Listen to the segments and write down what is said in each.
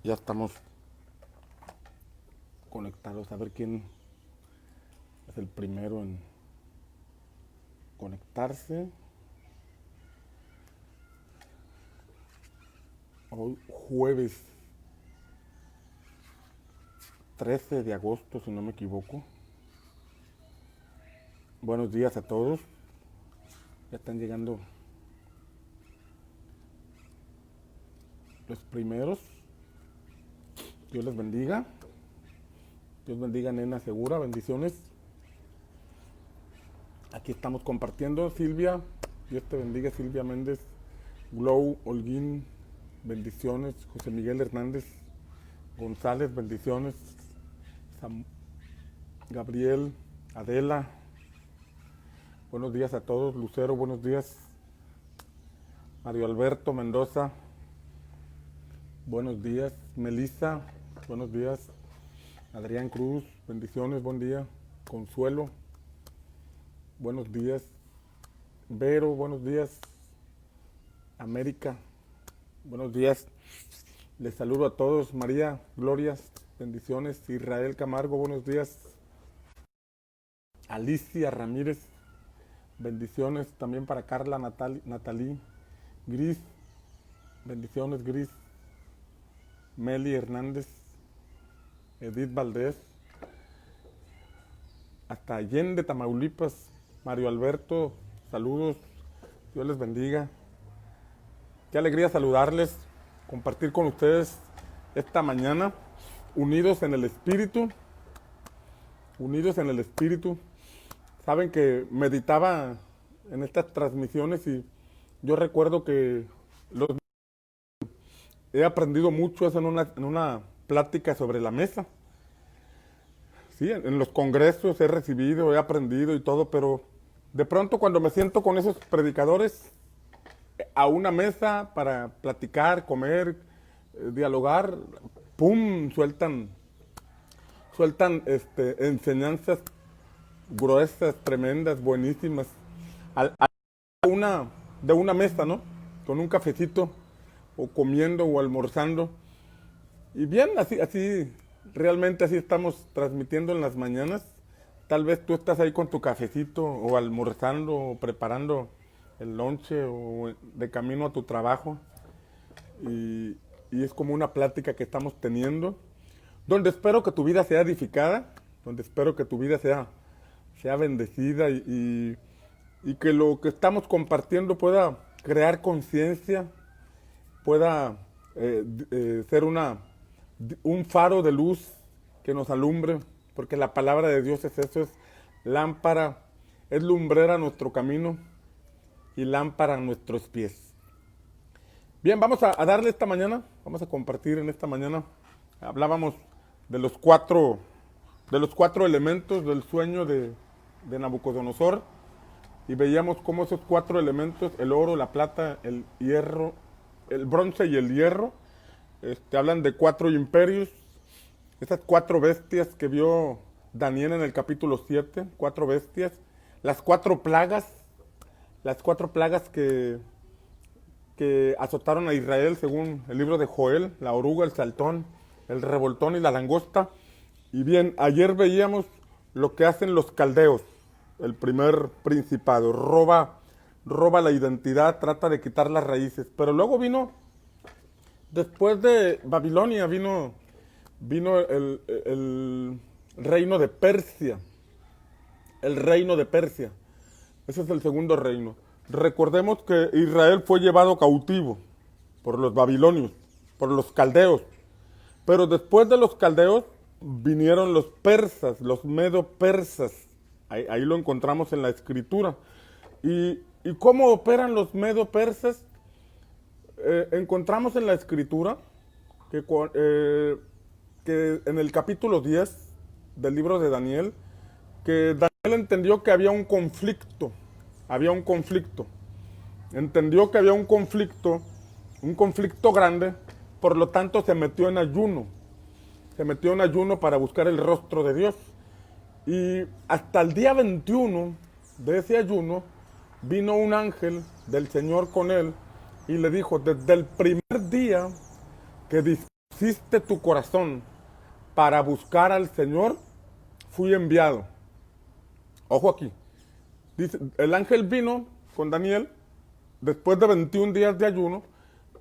Ya estamos conectados. A ver quién es el primero en conectarse. Hoy jueves 13 de agosto, si no me equivoco. Buenos días a todos. Ya están llegando los primeros. Dios les bendiga. Dios bendiga, nena segura. Bendiciones. Aquí estamos compartiendo. Silvia, Dios te bendiga. Silvia Méndez, Glow, Holguín, bendiciones. José Miguel Hernández González, bendiciones. Gabriel, Adela, buenos días a todos. Lucero, buenos días. Mario Alberto Mendoza, buenos días. Melissa, buenos días. Adrián Cruz, bendiciones, buen día. Consuelo, buenos días. Vero, buenos días. América, buenos días. Les saludo a todos. María, glorias, bendiciones. Israel Camargo, buenos días. Alicia Ramírez, bendiciones. También para Carla Natalí. Gris, bendiciones, Gris. Meli Hernández, Edith Valdés, hasta Allende, Tamaulipas. Mario Alberto, saludos. Dios les bendiga. Qué alegría saludarles, compartir con ustedes esta mañana, unidos en el Espíritu. Unidos en el Espíritu. Saben que meditaba en estas transmisiones y yo recuerdo que he aprendido mucho eso en una plática sobre la mesa. Sí, en los congresos he recibido, he aprendido y todo, pero de pronto cuando me siento con esos predicadores a una mesa para platicar, comer, dialogar, ¡pum! Sueltan enseñanzas gruesas, tremendas, buenísimas. De una mesa, ¿no? Con un cafecito, o comiendo, o almorzando. Y bien, así, realmente así estamos transmitiendo en las mañanas. Tal vez tú estás ahí con tu cafecito, o almorzando, o preparando el lonche, o de camino a tu trabajo. Y es como una plática que estamos teniendo, donde espero que tu vida sea edificada, donde espero que tu vida sea bendecida y que lo que estamos compartiendo pueda crear conciencia, pueda ser un faro de luz que nos alumbre, porque la palabra de Dios es eso, es lámpara, es lumbrera a nuestro camino y lámpara a nuestros pies. Bien, vamos a darle esta mañana, vamos a compartir en esta mañana. Hablábamos de los cuatro elementos del sueño de Nabucodonosor y veíamos cómo esos cuatro elementos, el oro, la plata, el hierro, el bronce y el hierro, hablan de cuatro imperios, esas cuatro bestias que vio Daniel en el capítulo 7, cuatro bestias, las cuatro plagas que azotaron a Israel según el libro de Joel, la oruga, el saltón, el revoltón y la langosta. Y bien, ayer veíamos lo que hacen los caldeos, el primer principado, roba la identidad, trata de quitar las raíces, pero luego después de Babilonia, vino el reino de Persia, ese es el segundo reino. Recordemos que Israel fue llevado cautivo por los babilonios, por los caldeos. Pero después de los caldeos vinieron los persas, los medo-persas. Ahí lo encontramos en la escritura. ¿Y cómo operan los medo-persas? Encontramos en la escritura que en el capítulo 10 del libro de Daniel, que Daniel entendió que había un conflicto. Entendió que había un conflicto grande, por lo tanto se metió en ayuno. Para buscar el rostro de Dios. Y hasta el día 21 de ese ayuno vino un ángel del Señor con él y le dijo, desde el primer día que dispusiste tu corazón para buscar al Señor, fui enviado. Ojo aquí. Dice, el ángel vino con Daniel después de 21 días de ayuno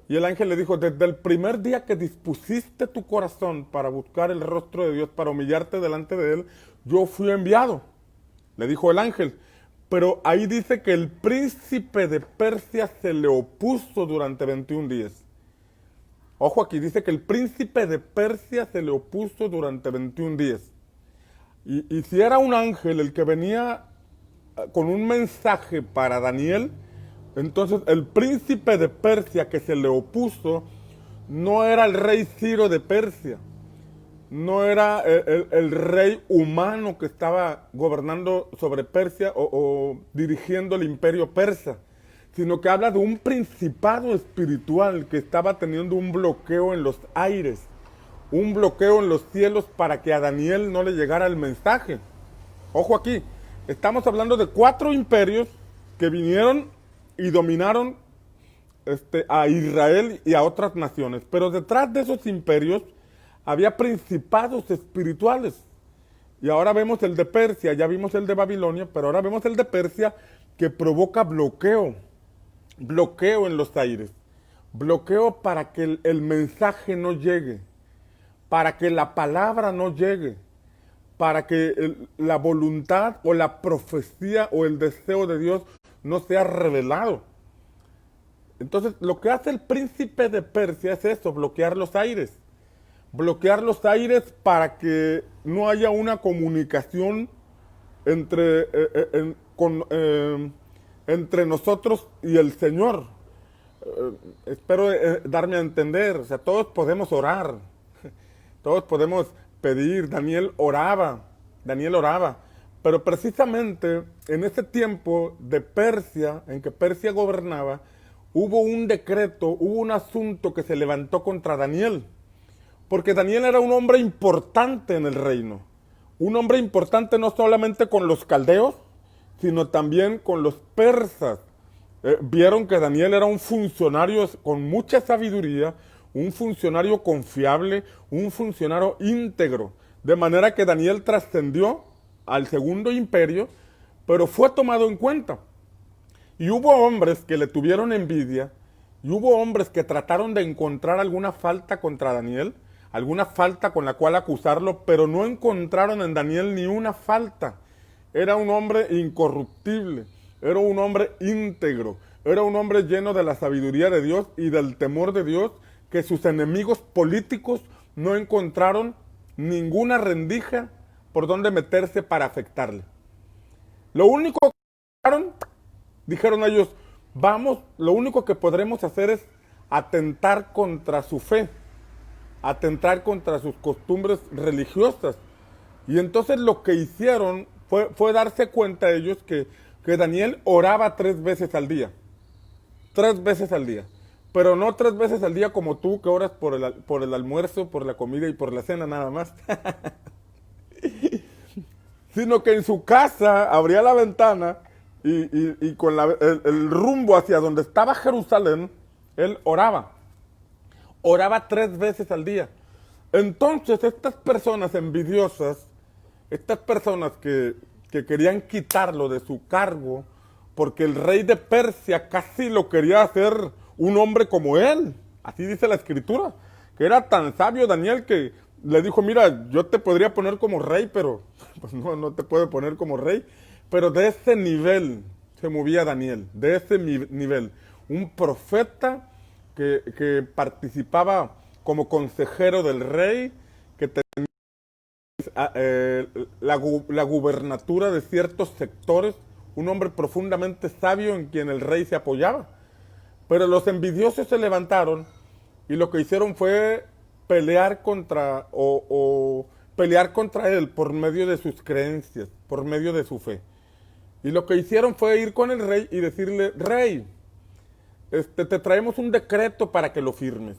y el ángel le dijo, desde el primer día que dispusiste tu corazón para buscar el rostro de Dios, para humillarte delante de Él, yo fui enviado. Le dijo el ángel. Pero ahí dice que el príncipe de Persia se le opuso durante 21 días. Ojo aquí, dice que el príncipe de Persia se le opuso durante 21 días. Y si era un ángel el que venía con un mensaje para Daniel, entonces el príncipe de Persia que se le opuso no era el rey Ciro de Persia, no era el rey humano que estaba gobernando sobre Persia o dirigiendo el imperio persa, sino que habla de un principado espiritual que estaba teniendo un bloqueo en los aires, un bloqueo en los cielos para que a Daniel no le llegara el mensaje. Ojo aquí, estamos hablando de 4 imperios que vinieron y dominaron a Israel y a otras naciones, pero detrás de esos imperios había principados espirituales. Y ahora vemos el de Persia, ya vimos el de Babilonia, pero ahora vemos el de Persia que provoca bloqueo en los aires, bloqueo para que el mensaje no llegue, para que la palabra no llegue, para que la voluntad o la profecía o el deseo de Dios no sea revelado. Entonces, lo que hace el príncipe de Persia es eso, bloquear los aires para que no haya una comunicación entre nosotros y el Señor. Espero darme a entender. O sea, todos podemos orar, todos podemos pedir. Daniel oraba, pero precisamente en ese tiempo de Persia, en que Persia gobernaba, hubo un decreto, hubo un asunto que se levantó contra Daniel. Porque Daniel era un hombre importante en el reino. Un hombre importante no solamente con los caldeos, sino también con los persas. Vieron que Daniel era un funcionario con mucha sabiduría, un funcionario confiable, un funcionario íntegro. De manera que Daniel trascendió al segundo imperio, pero fue tomado en cuenta. Y hubo hombres que le tuvieron envidia, y hubo hombres que trataron de encontrar alguna falta contra Daniel, alguna falta con la cual acusarlo, pero no encontraron en Daniel ni una falta. Era un hombre incorruptible, era un hombre íntegro, era un hombre lleno de la sabiduría de Dios y del temor de Dios, que sus enemigos políticos no encontraron ninguna rendija por donde meterse para afectarle. Lo único que dijeron ellos, vamos, lo único que podremos hacer es atentar contra su fe, atentar contra sus costumbres religiosas. Y entonces lo que hicieron fue darse cuenta ellos que Daniel oraba 3 veces al día. 3 veces al día. Pero no 3 veces al día como tú, que oras por el almuerzo, por la comida y por la cena nada más. Sino que en su casa abría la ventana y con el rumbo hacia donde estaba Jerusalén, él oraba. Oraba 3 veces al día. Entonces estas personas envidiosas, estas personas que querían quitarlo de su cargo, porque el rey de Persia casi lo quería hacer un hombre como él, así dice la escritura, que era tan sabio Daniel que le dijo, mira, yo te podría poner como rey, pero pues no te puedo poner como rey, pero de ese nivel se movía Daniel, de ese nivel, un profeta que participaba como consejero del rey, que tenía la gubernatura de ciertos sectores, un hombre profundamente sabio en quien el rey se apoyaba. Pero los envidiosos se levantaron y lo que hicieron fue pelear contra él por medio de sus creencias, por medio de su fe. Y lo que hicieron fue ir con el rey y decirle, rey, te traemos un decreto para que lo firmes.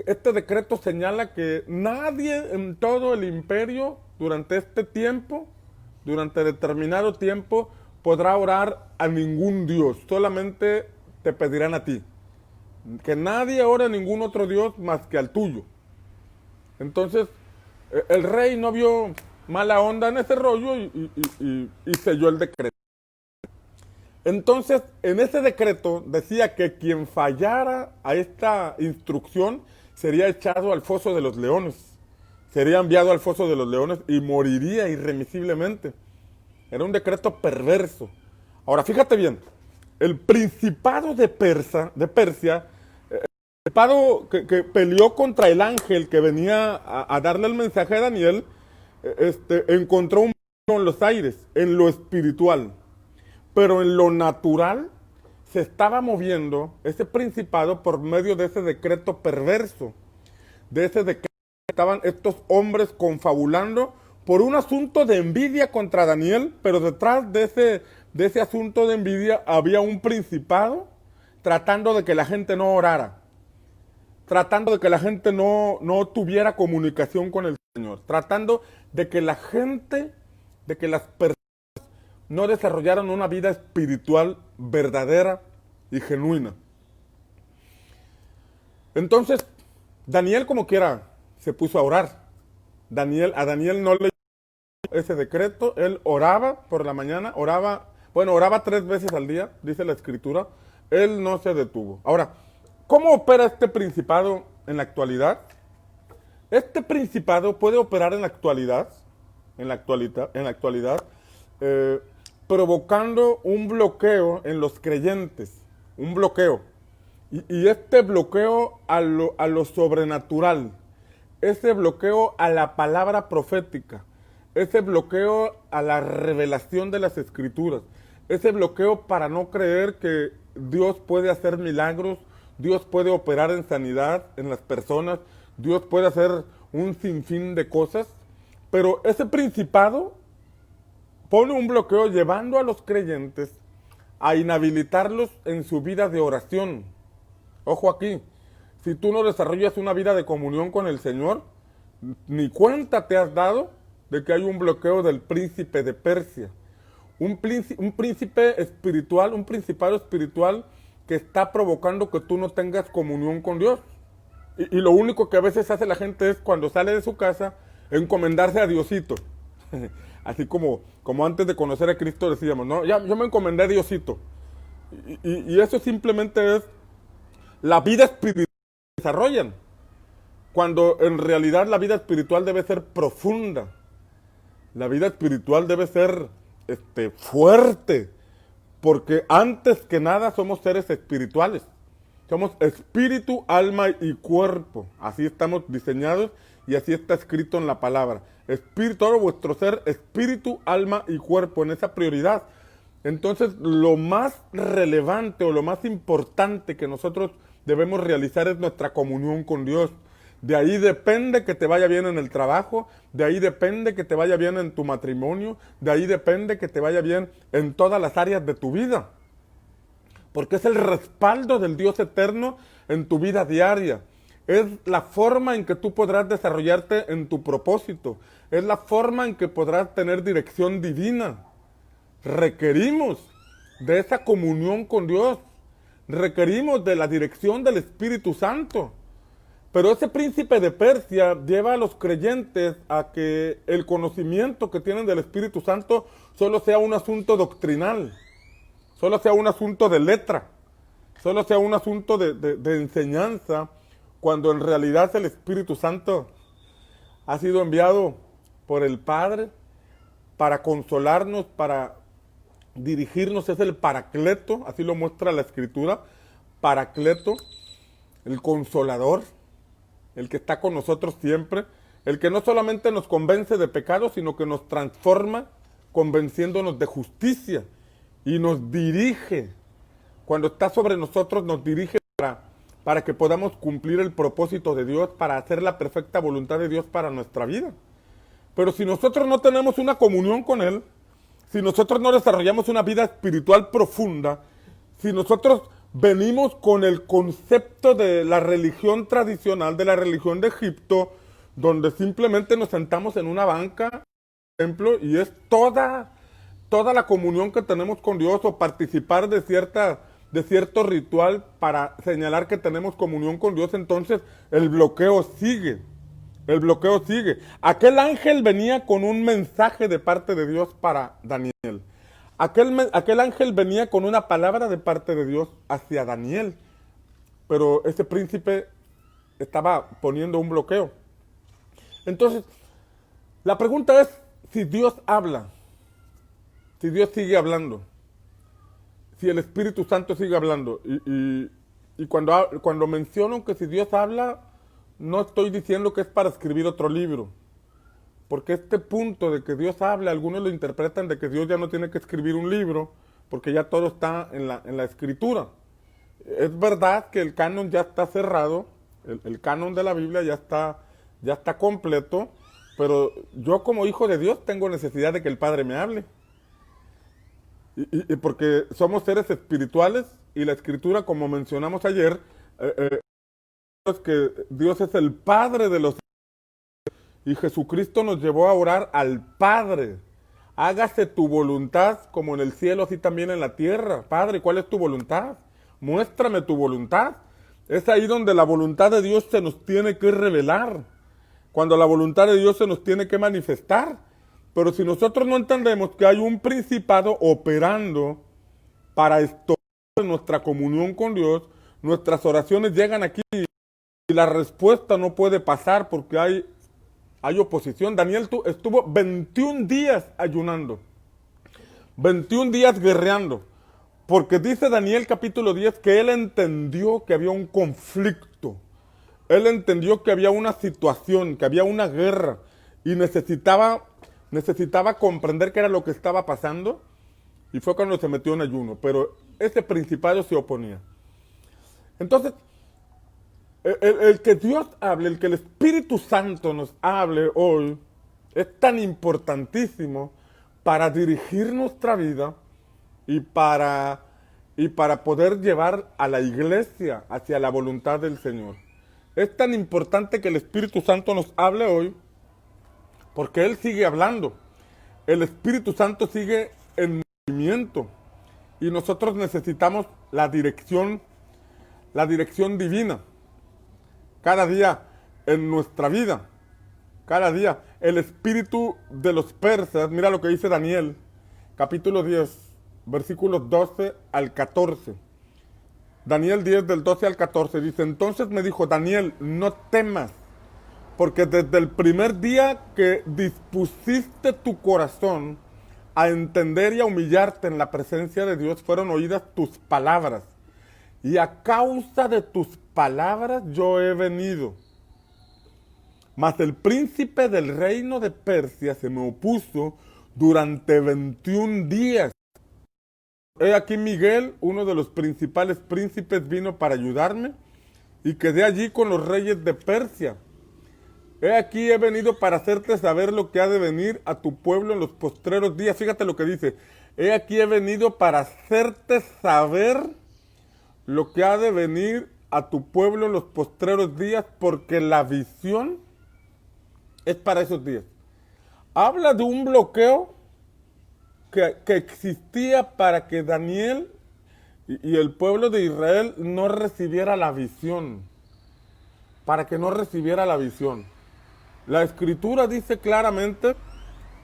Este decreto señala que nadie en todo el imperio durante este tiempo, durante determinado tiempo, podrá orar a ningún dios, solamente te pedirán a ti. que nadie ore a ningún otro Dios más que al tuyo. Entonces, el rey no vio mala onda en ese rollo y selló el decreto. Entonces, en ese decreto decía que quien fallara a esta instrucción sería echado al foso de los leones. Sería enviado al foso de los leones y moriría irremisiblemente. Era un decreto perverso. Ahora, fíjate bien, el principado de Persia, el principado que peleó contra el ángel que venía a darle el mensaje a Daniel, encontró un en los aires, en lo espiritual. Pero en lo natural se estaba moviendo ese principado por medio de ese decreto perverso. De ese decreto que estaban estos hombres confabulando por un asunto de envidia contra Daniel, pero detrás de ese asunto de envidia había un principado tratando de que la gente no orara, tratando de que la gente no tuviera comunicación con el Señor, tratando de que la gente, de que las personas no desarrollaron una vida espiritual verdadera y genuina. Entonces, Daniel como quiera se puso a orar. A Daniel no le ese decreto, él oraba por la mañana, oraba 3 veces al día, dice la escritura, él no se detuvo. Ahora, ¿cómo opera este principado en la actualidad? Este principado puede operar en la actualidad, provocando un bloqueo en los creyentes, un bloqueo. Y este bloqueo a lo sobrenatural, ese bloqueo a la palabra profética, ese bloqueo a la revelación de las escrituras, ese bloqueo para no creer que Dios puede hacer milagros, Dios puede operar en sanidad en las personas, Dios puede hacer un sinfín de cosas, pero ese principado pone un bloqueo llevando a los creyentes a inhabilitarlos en su vida de oración. Ojo aquí, si tú no desarrollas una vida de comunión con el Señor, ni cuenta te has dado de que hay un bloqueo del príncipe de Persia. Un príncipe espiritual, un principado espiritual que está provocando que tú no tengas comunión con Dios. Y lo único que a veces hace la gente es cuando sale de su casa, encomendarse a Diosito. Así como antes de conocer a Cristo decíamos, no, ya yo me encomendé a Diosito. Y eso simplemente es la vida espiritual que desarrollan. Cuando en realidad la vida espiritual debe ser profunda. La vida espiritual debe ser fuerte. Porque antes que nada somos seres espirituales. Somos espíritu, alma y cuerpo. Así estamos diseñados y así está escrito en la palabra. Espíritu, todo vuestro ser, espíritu, alma y cuerpo, en esa prioridad. Entonces, lo más relevante o lo más importante que nosotros debemos realizar es nuestra comunión con Dios. De ahí depende que te vaya bien en el trabajo, de ahí depende que te vaya bien en tu matrimonio, de ahí depende que te vaya bien en todas las áreas de tu vida. Porque es el respaldo del Dios eterno en tu vida diaria. Es la forma en que tú podrás desarrollarte en tu propósito. Es la forma en que podrás tener dirección divina. Requerimos de esa comunión con Dios. Requerimos de la dirección del Espíritu Santo. Pero ese príncipe de Persia lleva a los creyentes a que el conocimiento que tienen del Espíritu Santo solo sea un asunto doctrinal. Solo sea un asunto de letra, solo sea un asunto de enseñanza, cuando en realidad el Espíritu Santo ha sido enviado por el Padre para consolarnos, para dirigirnos, es el Paracleto, así lo muestra la Escritura, Paracleto, el Consolador, el que está con nosotros siempre, el que no solamente nos convence de pecado, sino que nos transforma convenciéndonos de justicia. Y nos dirige, cuando está sobre nosotros, nos dirige para que podamos cumplir el propósito de Dios, para hacer la perfecta voluntad de Dios para nuestra vida. Pero si nosotros no tenemos una comunión con Él, si nosotros no desarrollamos una vida espiritual profunda, si nosotros venimos con el concepto de la religión tradicional, de la religión de Egipto, donde simplemente nos sentamos en una banca, por ejemplo, y es toda la comunión que tenemos con Dios, o participar de de cierto ritual para señalar que tenemos comunión con Dios, entonces el bloqueo sigue. El bloqueo sigue. Aquel ángel venía con un mensaje de parte de Dios para Daniel. Aquel ángel venía con una palabra de parte de Dios hacia Daniel. Pero ese príncipe estaba poniendo un bloqueo. Entonces, la pregunta es si Dios habla, si Dios sigue hablando, si el Espíritu Santo sigue hablando. Y cuando menciono que si Dios habla, no estoy diciendo que es para escribir otro libro. Porque este punto de que Dios habla, algunos lo interpretan de que Dios ya no tiene que escribir un libro, porque ya todo está en la escritura. Es verdad que el canon ya está cerrado, el canon de la Biblia ya está completo, pero yo como hijo de Dios tengo necesidad de que el Padre me hable. Y porque somos seres espirituales y la escritura, como mencionamos ayer, es que Dios es el Padre de los y Jesucristo nos llevó a orar al Padre. Hágase tu voluntad como en el cielo, así también en la tierra. Padre, ¿cuál es tu voluntad? Muéstrame tu voluntad. Es ahí donde la voluntad de Dios se nos tiene que revelar. Cuando la voluntad de Dios se nos tiene que manifestar. Pero si nosotros no entendemos que hay un principado operando para estorbar nuestra comunión con Dios, nuestras oraciones llegan aquí y la respuesta no puede pasar porque hay oposición. Daniel estuvo 21 días ayunando, 21 días guerreando, porque dice Daniel capítulo 10 que él entendió que había un conflicto, él entendió que había una situación, que había una guerra y necesitaba comprender qué era lo que estaba pasando y fue cuando se metió en ayuno, pero ese principado se oponía. Entonces, el que Dios hable, el que el Espíritu Santo nos hable hoy, es tan importantísimo para dirigir nuestra vida y para poder llevar a la iglesia hacia la voluntad del Señor. Es tan importante que el Espíritu Santo nos hable hoy, porque Él sigue hablando. El Espíritu Santo sigue en movimiento y nosotros necesitamos la dirección divina. Cada día en nuestra vida, cada día, el espíritu de los persas, mira lo que dice Daniel, capítulo 10, versículos 12 al 14. Daniel 10 del 12 al 14 dice, entonces me dijo, Daniel, no temas, porque desde el primer día que dispusiste tu corazón a entender y a humillarte en la presencia de Dios, fueron oídas tus palabras. Y a causa de tus palabras yo he venido. Mas el príncipe del reino de Persia se me opuso durante 21 días. He aquí Miguel, uno de los principales príncipes, vino para ayudarme y quedé allí con los reyes de Persia. He aquí he venido para hacerte saber lo que ha de venir a tu pueblo en los postreros días. Fíjate lo que dice. He aquí he venido para hacerte saber lo que ha de venir a tu pueblo en los postreros días, porque la visión es para esos días. Habla de un bloqueo que existía para que Daniel y el pueblo de Israel no recibiera la visión. Para que no recibiera la visión. La Escritura dice claramente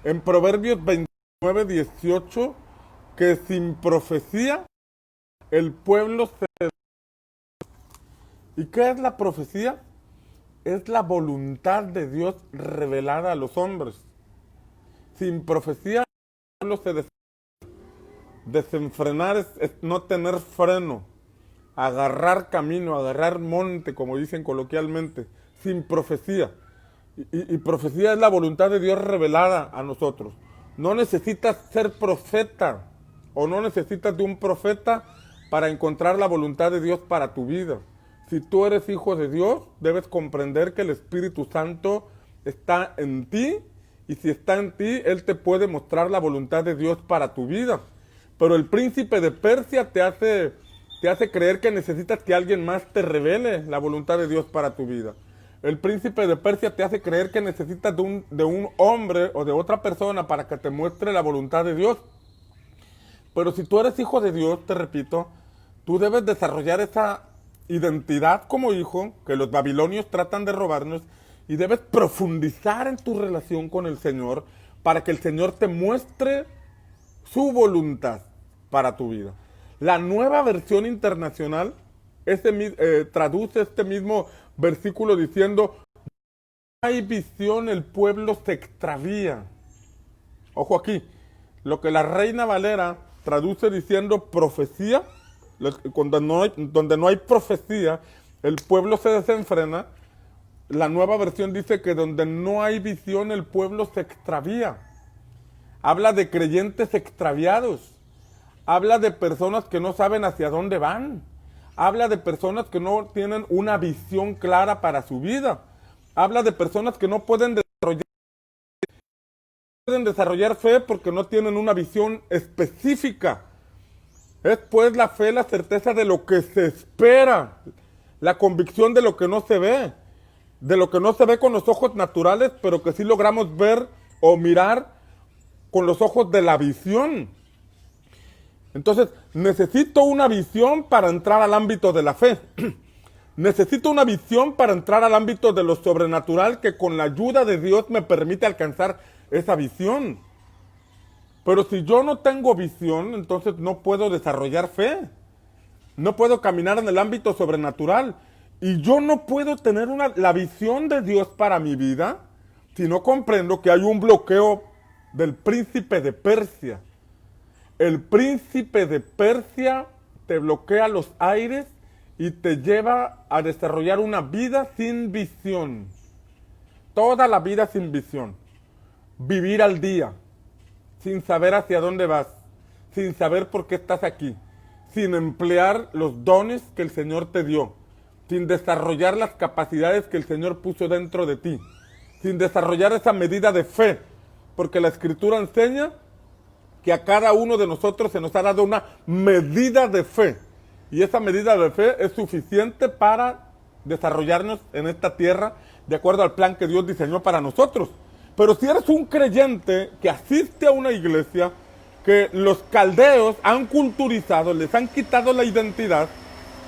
en Proverbios 29, 18 que sin profecía el pueblo se... ¿Y qué es la profecía? Es la voluntad de Dios revelada a los hombres. Sin profecía el pueblo se desenfrenar es no tener freno, agarrar camino, agarrar monte, como dicen coloquialmente, sin profecía. Y profecía es la voluntad de Dios revelada a nosotros. No necesitas ser profeta o no necesitas de un profeta para encontrar la voluntad de Dios para tu vida. Si tú eres hijo de Dios, debes comprender que el Espíritu Santo está en ti y si está en ti, Él te puede mostrar la voluntad de Dios para tu vida. Pero el príncipe de Persia te hace creer que necesitas que alguien más te revele la voluntad de Dios para tu vida. El príncipe de Persia te hace creer que necesitas de un hombre o de otra persona para que te muestre la voluntad de Dios. Pero si tú eres hijo de Dios, te repito, Tú debes desarrollar esa identidad como hijo que los babilonios tratan de robarnos y debes profundizar en tu relación con el Señor para que el Señor te muestre su voluntad para tu vida. La Nueva Versión Internacional traduce este mismo versículo diciendo: no hay visión, el pueblo se extravía. Ojo aquí, lo que la Reina Valera traduce diciendo profecía, donde no hay profecía, el pueblo se desenfrena. La Nueva Versión dice que donde no hay visión, el pueblo se extravía. Habla de creyentes extraviados. Habla de personas que no saben hacia dónde van. Habla de personas que no tienen una visión clara para su vida. Habla de personas que no pueden desarrollar fe porque no tienen una visión específica. Es pues la fe, la certeza de lo que se espera, la convicción de lo que no se ve, de lo que no se ve con los ojos naturales, pero que sí logramos ver o mirar con los ojos de la visión. Entonces, necesito una visión para entrar al ámbito de la fe. Necesito una visión para entrar al ámbito de lo sobrenatural que con la ayuda de Dios me permite alcanzar esa visión. Pero si yo no tengo visión, entonces no puedo desarrollar fe. No puedo caminar en el ámbito sobrenatural. Y yo no puedo tener la visión de Dios para mi vida si no comprendo que hay un bloqueo del príncipe de Persia. El príncipe de Persia te bloquea los aires y te lleva a desarrollar una vida sin visión. Toda la vida sin visión. Vivir al día, sin saber hacia dónde vas, sin saber por qué estás aquí, sin emplear los dones que el Señor te dio, sin desarrollar las capacidades que el Señor puso dentro de ti, sin desarrollar esa medida de fe, porque la Escritura enseña que a cada uno de nosotros se nos ha dado una medida de fe, y esa medida de fe es suficiente para desarrollarnos en esta tierra de acuerdo al plan que Dios diseñó para nosotros. Pero si eres un creyente que asiste a una iglesia que los caldeos han culturizado, les han quitado la identidad,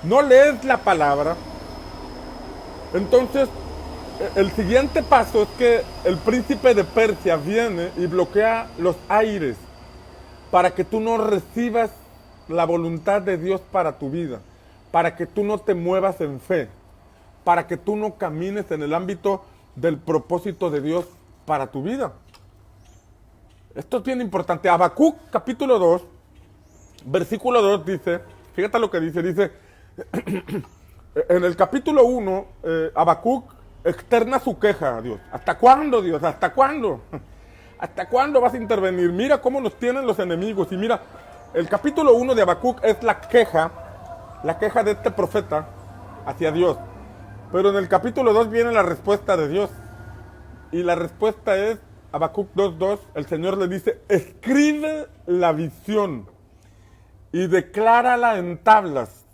no lees la palabra, entonces el siguiente paso es que el príncipe de Persia viene y bloquea los aires para que tú no recibas la voluntad de Dios para tu vida, para que tú no te muevas en fe, para que tú no camines en el ámbito del propósito de Dios para tu vida. Esto es bien importante. Habacuc, capítulo 2, versículo 2 dice, fíjate lo que dice, en el capítulo 1, Habacuc externa su queja a Dios. ¿Hasta cuándo, Dios? ¿Hasta cuándo? ¿Hasta cuándo vas a intervenir? Mira cómo nos tienen los enemigos. Y mira, el capítulo 1 de Habacuc es la queja de este profeta hacia Dios. Pero en el capítulo 2 viene la respuesta de Dios. Y la respuesta es, Habacuc 2:2, el Señor le dice, escribe la visión y declárala en tablas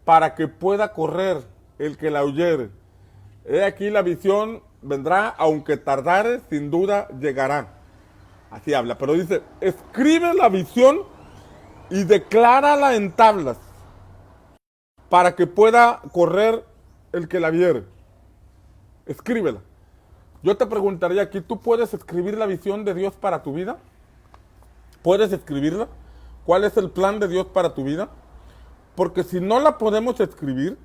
para que pueda correr el que la oyere. He aquí la visión vendrá, aunque tardare, sin duda llegará. Así habla, pero dice, escribe la visión y declárala en tablas para que pueda correr el que la viere. Escríbela. Yo te preguntaría aquí, ¿tú puedes escribir la visión de Dios para tu vida? ¿Puedes escribirla? ¿Cuál es el plan de Dios para tu vida? Porque si no la podemos escribir,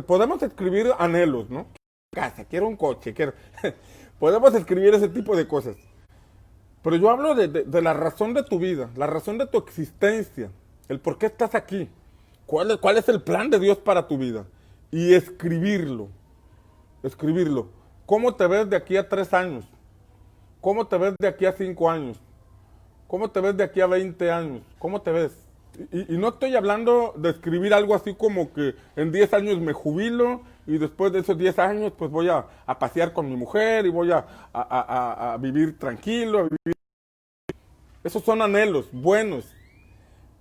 podemos escribir anhelos, ¿no? Casa, quiero un coche, quiero... podemos escribir ese tipo de cosas. Pero yo hablo de la razón de tu vida, la razón de tu existencia, el por qué estás aquí, cuál es el plan de Dios para tu vida. Y escribirlo. ¿Cómo te ves de aquí a 3 años? ¿Cómo te ves de aquí a 5 años? ¿Cómo te ves de aquí a 20 años? ¿Cómo te ves? Y no estoy hablando de escribir algo así como que en 10 años me jubilo y después de esos 10 años pues voy a pasear con mi mujer y voy a vivir tranquilo. Esos son anhelos buenos,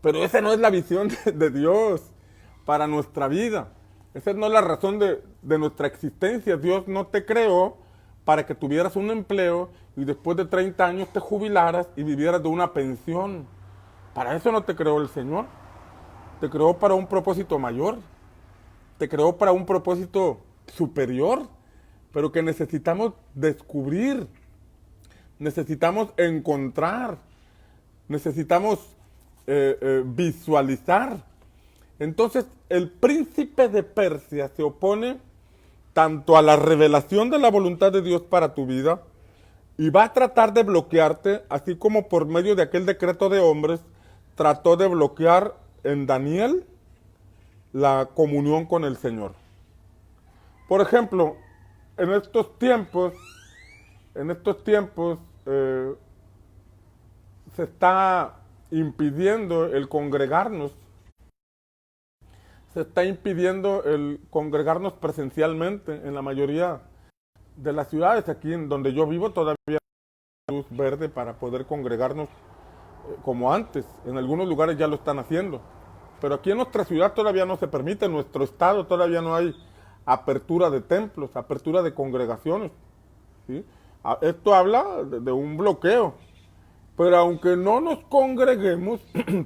pero esa no es la visión de Dios para nuestra vida. Esa no es la razón de nuestra existencia. Dios no te creó para que tuvieras un empleo y después de 30 años te jubilaras y vivieras de una pensión. Para eso no te creó el Señor. te creó para un propósito mayor, te creó para un propósito superior, pero que necesitamos descubrir, necesitamos encontrar, necesitamos visualizar. Entonces, el príncipe de Persia se opone tanto a la revelación de la voluntad de Dios para tu vida y va a tratar de bloquearte, así como por medio de aquel decreto de hombres trató de bloquear en Daniel la comunión con el Señor. Por ejemplo, en estos tiempos se está impidiendo el congregarnos, se está impidiendo el congregarnos presencialmente en la mayoría de las ciudades. Aquí en donde yo vivo todavía hay luz verde para poder congregarnos como antes. En algunos lugares ya lo están haciendo, pero aquí en nuestra ciudad todavía no se permite, en nuestro estado todavía no hay apertura de templos, apertura de congregaciones, ¿sí? Esto habla de un bloqueo. Pero aunque no nos congreguemos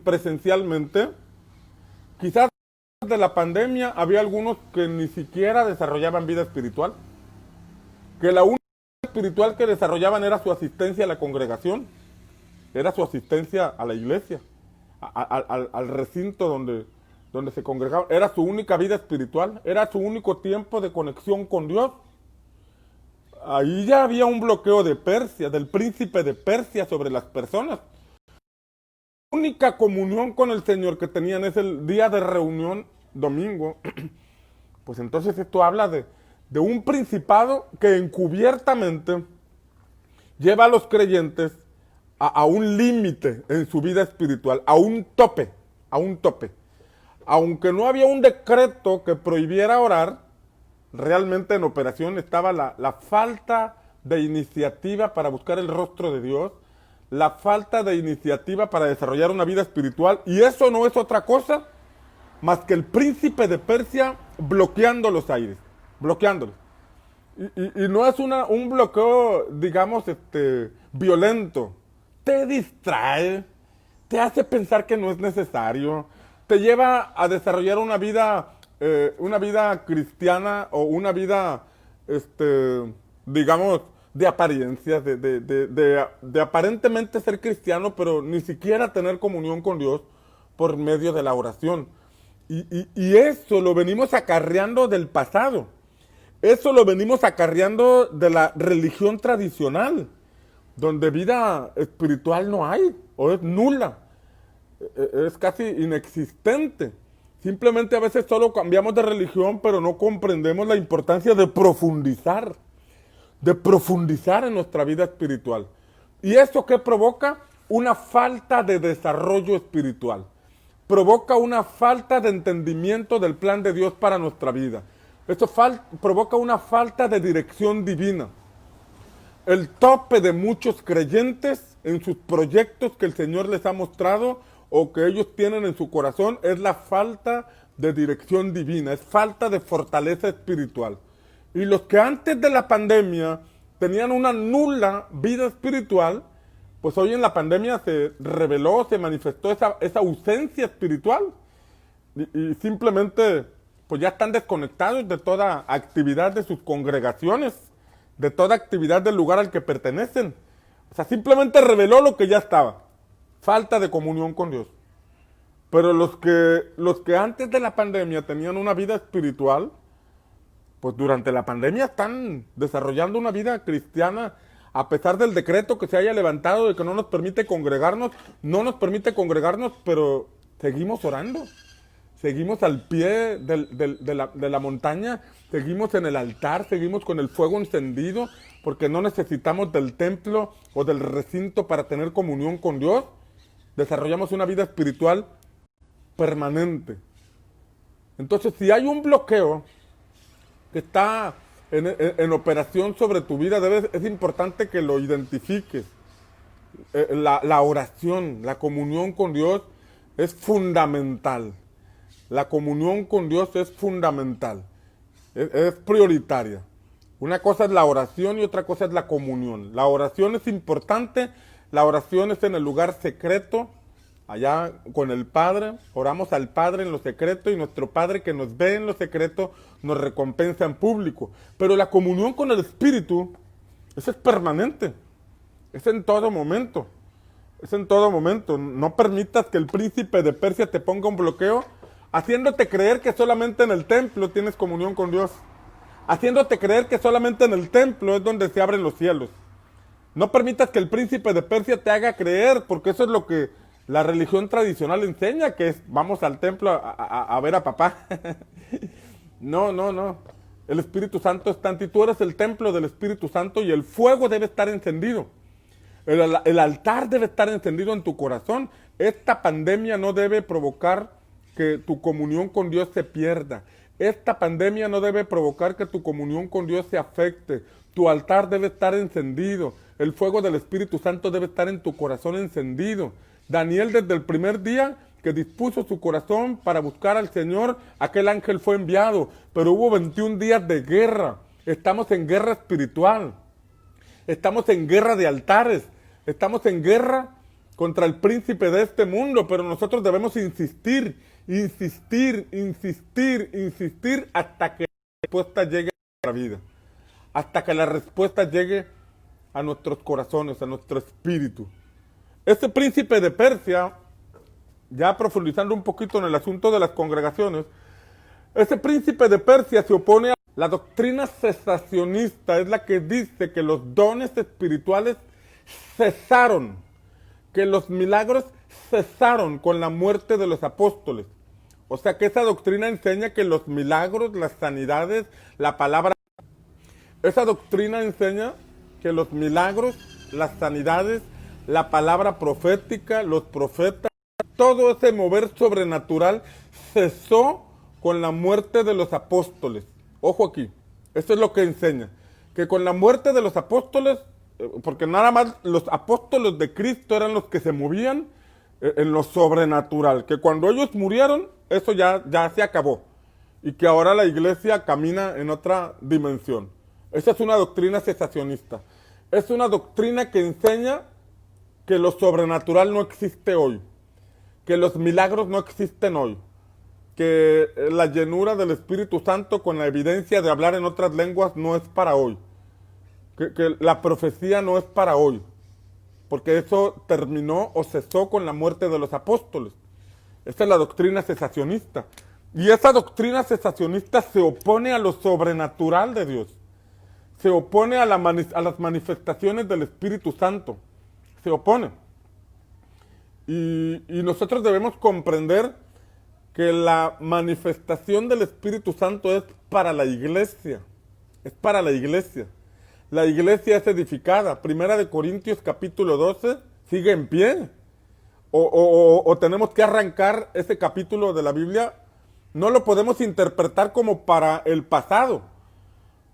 presencialmente, quizás de la pandemia había algunos que ni siquiera desarrollaban vida espiritual, que la única vida espiritual que desarrollaban era su asistencia a la congregación, era su asistencia a la iglesia, al recinto donde se congregaban. Era su única vida espiritual, era su único tiempo de conexión con Dios. Ahí ya había un bloqueo de Persia, del príncipe de Persia sobre las personas. La única comunión con el Señor que tenían es el día de reunión, domingo. Pues entonces esto habla de un principado que encubiertamente lleva a los creyentes a un límite en su vida espiritual, a un tope, a un tope. Aunque no había un decreto que prohibiera orar, realmente en operación estaba la falta de iniciativa para buscar el rostro de Dios, la falta de iniciativa para desarrollar una vida espiritual, y eso no es otra cosa más que el príncipe de Persia bloqueando los aires, bloqueándolos. Y no es un bloqueo, digamos, violento. Te distrae, te hace pensar que no es necesario, te lleva a desarrollar una vida cristiana o una vida, digamos, de apariencias, de aparentemente ser cristiano, pero ni siquiera tener comunión con Dios por medio de la oración. Y eso lo venimos acarreando del pasado. Eso lo venimos acarreando de la religión tradicional, donde vida espiritual no hay, o es nula, es casi inexistente. Simplemente a veces solo cambiamos de religión, pero no comprendemos la importancia de profundizar en nuestra vida espiritual. ¿Y eso qué provoca? Una falta de desarrollo espiritual. Provoca una falta de entendimiento del plan de Dios para nuestra vida. Esto provoca una falta de dirección divina. El tope de muchos creyentes en sus proyectos que el Señor les ha mostrado o que ellos tienen en su corazón es la falta de dirección divina, es falta de fortaleza espiritual. Y los que antes de la pandemia tenían una nula vida espiritual, pues hoy en la pandemia se reveló, se manifestó esa ausencia espiritual y simplemente pues ya están desconectados de toda actividad de sus congregaciones, de toda actividad del lugar al que pertenecen. O sea, simplemente reveló lo que ya estaba. Falta de comunión con Dios. Pero los que antes de la pandemia tenían una vida espiritual, pues durante la pandemia están desarrollando una vida cristiana, a pesar del decreto que se haya levantado de que no nos permite congregarnos, pero seguimos orando. Seguimos al pie de la montaña, seguimos en el altar, seguimos con el fuego encendido, porque no necesitamos del templo o del recinto para tener comunión con Dios. Desarrollamos una vida espiritual permanente. Entonces, si hay un bloqueo que está en operación sobre tu vida, es importante que lo identifiques. La oración, la comunión con Dios es fundamental. La comunión con Dios es fundamental, es prioritaria. Una cosa es la oración y otra cosa es la comunión. La oración es importante, la oración es en el lugar secreto, allá con el Padre, oramos al Padre en lo secreto y nuestro Padre que nos ve en lo secreto nos recompensa en público. Pero la comunión con el Espíritu, eso es permanente, es en todo momento, es en todo momento. No permitas que el príncipe de Persia te ponga un bloqueo haciéndote creer que solamente en el templo tienes comunión con Dios, haciéndote creer que solamente en el templo es donde se abren los cielos. No permitas que el príncipe de Persia te haga creer, porque eso es lo que la religión tradicional enseña, que es vamos al templo a ver a papá. No, no, no. El Espíritu Santo está en ti. Tú eres el templo del Espíritu Santo y el fuego debe estar encendido. El altar debe estar encendido en tu corazón. Esta pandemia no debe provocar que tu comunión con Dios se pierda. Esta pandemia no debe provocar que tu comunión con Dios se afecte. Tu altar debe estar encendido. El fuego del Espíritu Santo debe estar en tu corazón encendido. Daniel, desde el primer día que dispuso su corazón para buscar al Señor, aquel ángel fue enviado. Pero hubo 21 días de guerra. Estamos en guerra espiritual. Estamos en guerra de altares. Estamos en guerra contra el príncipe de este mundo. Pero nosotros debemos insistir, insistir, insistir, insistir hasta que la respuesta llegue a nuestra vida. Hasta que la respuesta llegue a nuestros corazones, a nuestro espíritu. Este príncipe de Persia, ya profundizando un poquito en el asunto de las congregaciones, ese príncipe de Persia se opone a la doctrina cesacionista, es la que dice que los dones espirituales cesaron, que los milagros cesaron con la muerte de los apóstoles. O sea que esa doctrina enseña que los milagros, las sanidades, la palabra... Esa doctrina enseña que los milagros, las sanidades, la palabra profética, los profetas, todo ese mover sobrenatural cesó con la muerte de los apóstoles. Ojo aquí, esto es lo que enseña, que con la muerte de los apóstoles, porque nada más los apóstoles de Cristo eran los que se movían en lo sobrenatural, que cuando ellos murieron, eso ya se acabó, y que ahora la iglesia camina en otra dimensión. Esa es una doctrina cesacionista. Es una doctrina que enseña que lo sobrenatural no existe hoy, que los milagros no existen hoy, que la llenura del Espíritu Santo con la evidencia de hablar en otras lenguas no es para hoy, que la profecía no es para hoy, porque eso terminó o cesó con la muerte de los apóstoles. Esta es la doctrina cesacionista. Y esa doctrina cesacionista se opone a lo sobrenatural de Dios. Se opone a las manifestaciones del Espíritu Santo. Se opone. Y nosotros debemos comprender que la manifestación del Espíritu Santo es para la iglesia. Es para la iglesia. La iglesia es edificada. Primera de Corintios capítulo 12 sigue en pie. O tenemos que arrancar ese capítulo de la Biblia. No lo podemos interpretar como para el pasado,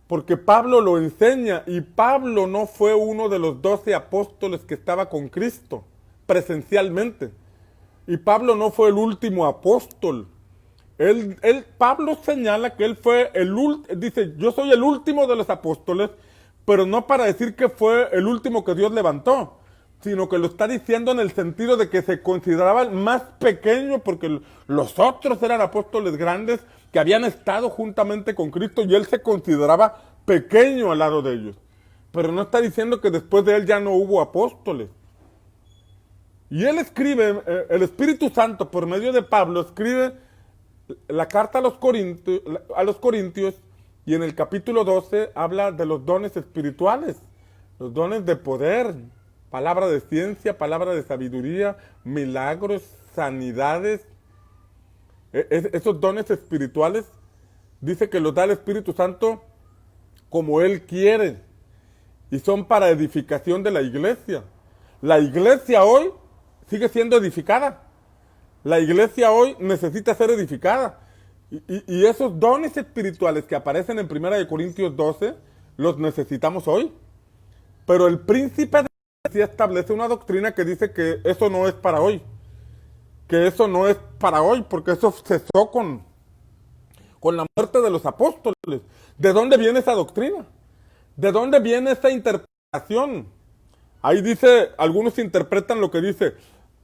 porque Pablo lo enseña, y Pablo no fue uno de los 12 apóstoles que estaba con Cristo presencialmente. Y Pablo no fue el último apóstol. Pablo señala que él fue dice, yo soy el último de los apóstoles, pero no para decir que fue el último que Dios levantó, sino que lo está diciendo en el sentido de que se consideraba el más pequeño, porque los otros eran apóstoles grandes que habían estado juntamente con Cristo, y él se consideraba pequeño al lado de ellos. Pero no está diciendo que después de él ya no hubo apóstoles. Y él escribe, el Espíritu Santo por medio de Pablo escribe la carta a los Corintios, y en el capítulo 12 habla de los dones espirituales, los dones de poder, palabra de ciencia, palabra de sabiduría, milagros, sanidades. Esos dones espirituales dice que los da el Espíritu Santo como Él quiere, y son para edificación de la iglesia. La iglesia hoy sigue siendo edificada. La iglesia hoy necesita ser edificada. Y esos dones espirituales que aparecen en 1 Corintios 12, los necesitamos hoy. Pero el príncipe de Persia establece una doctrina que dice que eso no es para hoy. Que eso no es para hoy, porque eso cesó con la muerte de los apóstoles. ¿De dónde viene esa doctrina? ¿De dónde viene esa interpretación? Ahí dice, algunos interpretan lo que dice,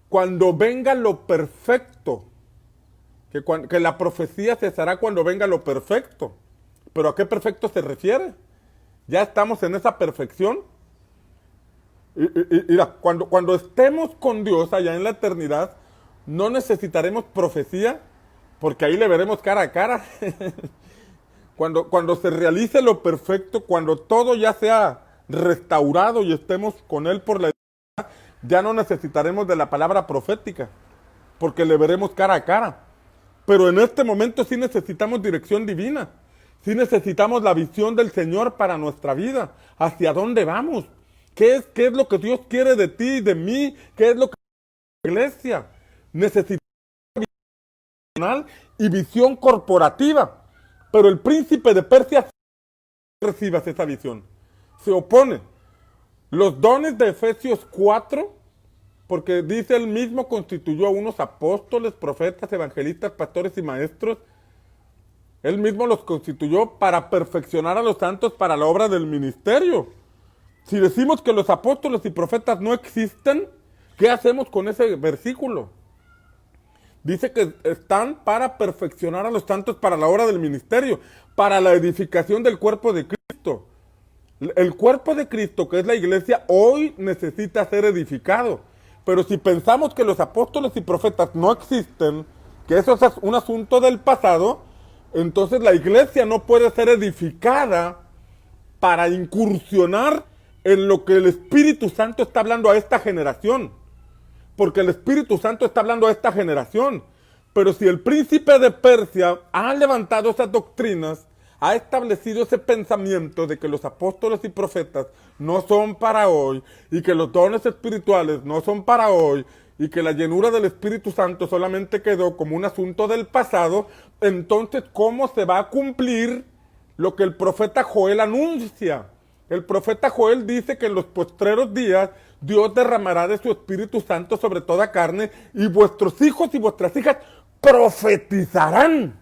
cuando venga lo perfecto. Que la profecía cesará cuando venga lo perfecto. ¿Pero a qué perfecto se refiere? Ya estamos en esa perfección. Mira, cuando estemos con Dios allá en la eternidad, no necesitaremos profecía, porque ahí le veremos cara a cara. Cuando se realice lo perfecto, cuando todo ya sea restaurado y estemos con Él por la eternidad, ya no necesitaremos de la palabra profética, porque le veremos cara a cara. Pero en este momento sí necesitamos dirección divina. Sí necesitamos la visión del Señor para nuestra vida. ¿Hacia dónde vamos? ¿Qué es lo que Dios quiere de ti y de mí? ¿Qué es lo que la iglesia? Necesitamos visión y visión corporativa. Pero el príncipe de Persia no recibe esa visión. Se opone. Los dones de Efesios 4, porque dice él mismo, constituyó a unos apóstoles, profetas, evangelistas, pastores y maestros. Él mismo los constituyó para perfeccionar a los santos para la obra del ministerio. Si decimos que los apóstoles y profetas no existen, ¿qué hacemos con ese versículo? Dice que están para perfeccionar a los santos para la obra del ministerio, para la edificación del cuerpo de Cristo. El cuerpo de Cristo, que es la iglesia, hoy necesita ser edificado. Pero si pensamos que los apóstoles y profetas no existen, que eso es un asunto del pasado, entonces la iglesia no puede ser edificada para incursionar en lo que el Espíritu Santo está hablando a esta generación. Porque el Espíritu Santo está hablando a esta generación. Pero si el príncipe de Persia ha levantado esas doctrinas, ha establecido ese pensamiento de que los apóstoles y profetas no son para hoy, y que los dones espirituales no son para hoy, y que la llenura del Espíritu Santo solamente quedó como un asunto del pasado, entonces ¿cómo se va a cumplir lo que el profeta Joel anuncia? El profeta Joel dice que en los postreros días Dios derramará de su Espíritu Santo sobre toda carne, y vuestros hijos y vuestras hijas profetizarán.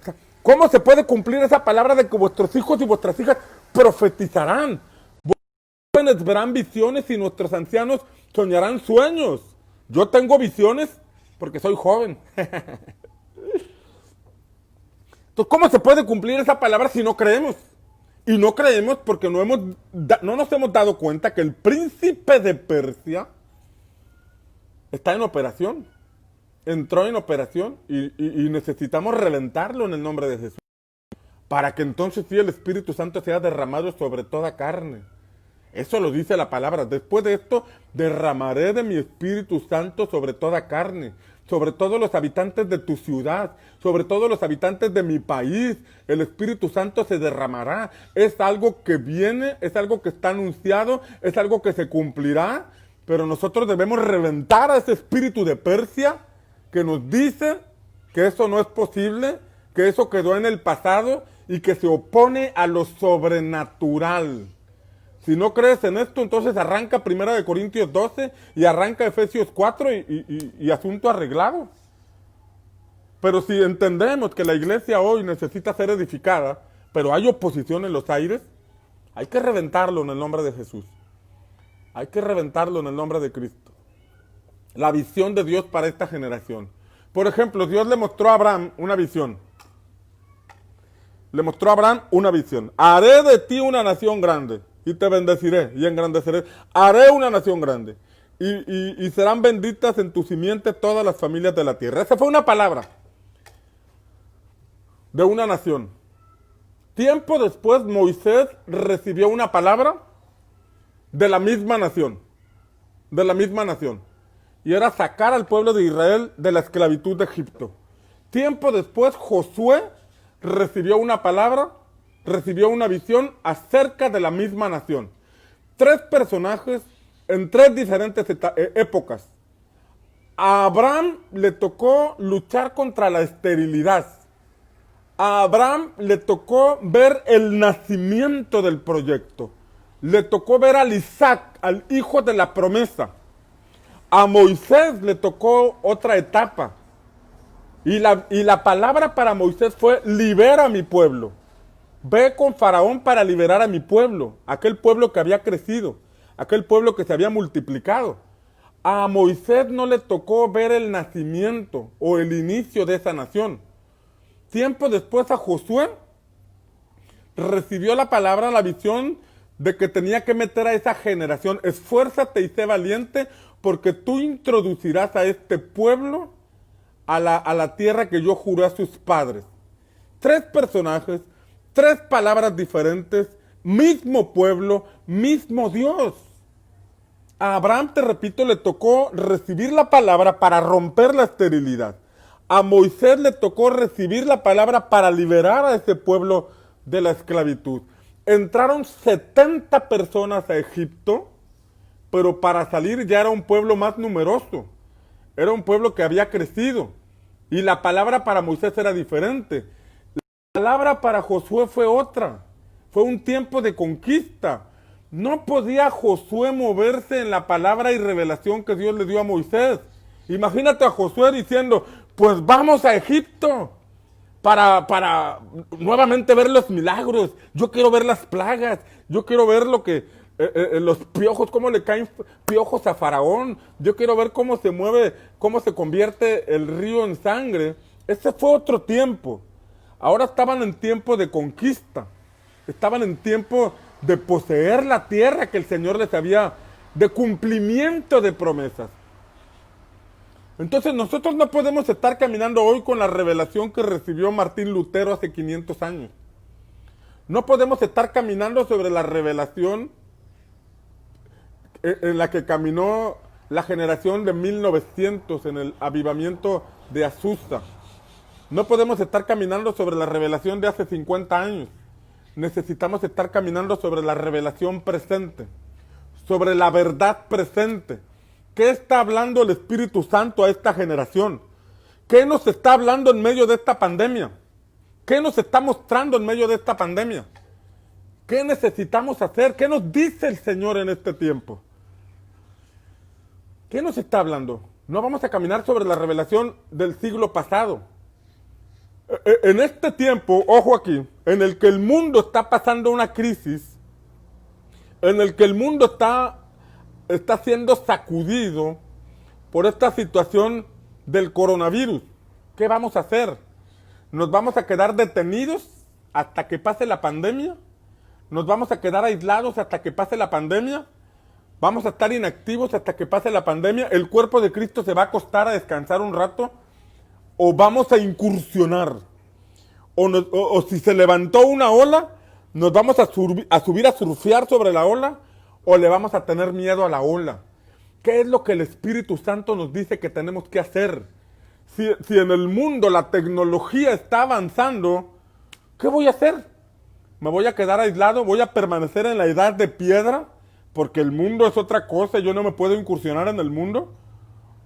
O sea, ¿cómo se puede cumplir esa palabra de que vuestros hijos y vuestras hijas profetizarán? Vuestros jóvenes verán visiones y nuestros ancianos soñarán sueños. Yo tengo visiones porque soy joven. Entonces, ¿cómo se puede cumplir esa palabra si no creemos? Y no creemos porque no nos hemos dado cuenta que el príncipe de Persia está en operación. Entró en operación y necesitamos reventarlo en el nombre de Jesús. Para que entonces sí el Espíritu Santo sea derramado sobre toda carne. Eso lo dice la palabra. Después de esto, derramaré de mi Espíritu Santo sobre toda carne, sobre todos los habitantes de tu ciudad, sobre todos los habitantes de mi país. El Espíritu Santo se derramará. Es algo que viene, es algo que está anunciado, es algo que se cumplirá, pero nosotros debemos reventar a ese espíritu de Persia que nos dice que eso no es posible, que eso quedó en el pasado y que se opone a lo sobrenatural. Si no crees en esto, entonces arranca 1 Corintios 12 y arranca Efesios 4 y asunto arreglado. Pero si entendemos que la iglesia hoy necesita ser edificada, pero hay oposición en los aires, hay que reventarlo en el nombre de Jesús. Hay que reventarlo en el nombre de Cristo. La visión de Dios para esta generación. Por ejemplo, Dios le mostró a Abraham una visión. Le mostró a Abraham una visión. Haré de ti una nación grande. Y te bendeciré y engrandeceré. Haré una nación grande. Y serán benditas en tu simiente todas las familias de la tierra. Esa fue una palabra de una nación. Tiempo después, Moisés recibió una palabra de la misma nación. De la misma nación. Y era sacar al pueblo de Israel de la esclavitud de Egipto. Tiempo después, Josué recibió una palabra, recibió una visión acerca de la misma nación. Tres personajes en tres diferentes épocas. A Abraham le tocó luchar contra la esterilidad. A Abraham le tocó ver el nacimiento del proyecto. Le tocó ver al Isaac, al hijo de la promesa. A Moisés le tocó otra etapa. Y la palabra para Moisés fue: libera a mi pueblo. Ve con Faraón para liberar a mi pueblo, aquel pueblo que había crecido, aquel pueblo que se había multiplicado. A Moisés no le tocó ver el nacimiento o el inicio de esa nación. Tiempo después a Josué recibió la palabra, la visión de que tenía que meter a esa generación. Esfuérzate y sé valiente porque tú introducirás a este pueblo a la tierra que yo juré a sus padres. Tres personajes, tres palabras diferentes, mismo pueblo, mismo Dios. A Abraham, te repito, le tocó recibir la palabra para romper la esterilidad. A Moisés le tocó recibir la palabra para liberar a ese pueblo de la esclavitud. Entraron 70 personas a Egipto, pero para salir ya era un pueblo más numeroso. Era un pueblo que había crecido. Y la palabra para Moisés era diferente. La palabra para Josué fue otra. Fue un tiempo de conquista. No podía Josué moverse en la palabra y revelación que Dios le dio a Moisés. Imagínate a Josué diciendo, pues vamos a Egipto para nuevamente ver los milagros. Yo quiero ver las plagas. Yo quiero ver lo que los piojos, cómo le caen piojos a Faraón. Yo quiero ver cómo se mueve, cómo se convierte el río en sangre. Ese fue otro tiempo. Ahora estaban en tiempo de conquista. Estaban en tiempo de poseer la tierra que el Señor les había, de cumplimiento de promesas. Entonces nosotros no podemos estar caminando hoy con la revelación que recibió Martín Lutero hace 500 años. No podemos estar caminando sobre la revelación en la que caminó la generación de 1900 en el avivamiento de Azusa. No podemos estar caminando sobre la revelación de hace 50 años. Necesitamos estar caminando sobre la revelación presente, sobre la verdad presente. ¿Qué está hablando el Espíritu Santo a esta generación? ¿Qué nos está hablando en medio de esta pandemia? ¿Qué nos está mostrando en medio de esta pandemia? ¿Qué necesitamos hacer? ¿Qué nos dice el Señor en este tiempo? ¿Qué nos está hablando? No vamos a caminar sobre la revelación del siglo pasado. En este tiempo, ojo aquí, en el que el mundo está pasando una crisis, en el que el mundo está siendo sacudido por esta situación del coronavirus, ¿qué vamos a hacer? ¿Nos vamos a quedar detenidos hasta que pase la pandemia? ¿Nos vamos a quedar aislados hasta que pase la pandemia? ¿Vamos a estar inactivos hasta que pase la pandemia? ¿El cuerpo de Cristo se va a acostar a descansar un rato? ¿O vamos a incursionar? O si se levantó una ola, ¿nos vamos a subir a surfear sobre la ola? ¿O le vamos a tener miedo a la ola? ¿Qué es lo que el Espíritu Santo nos dice que tenemos que hacer? Si en el mundo la tecnología está avanzando, ¿qué voy a hacer? ¿Me voy a quedar aislado? ¿Voy a permanecer en la edad de piedra? Porque el mundo es otra cosa, yo no me puedo incursionar en el mundo.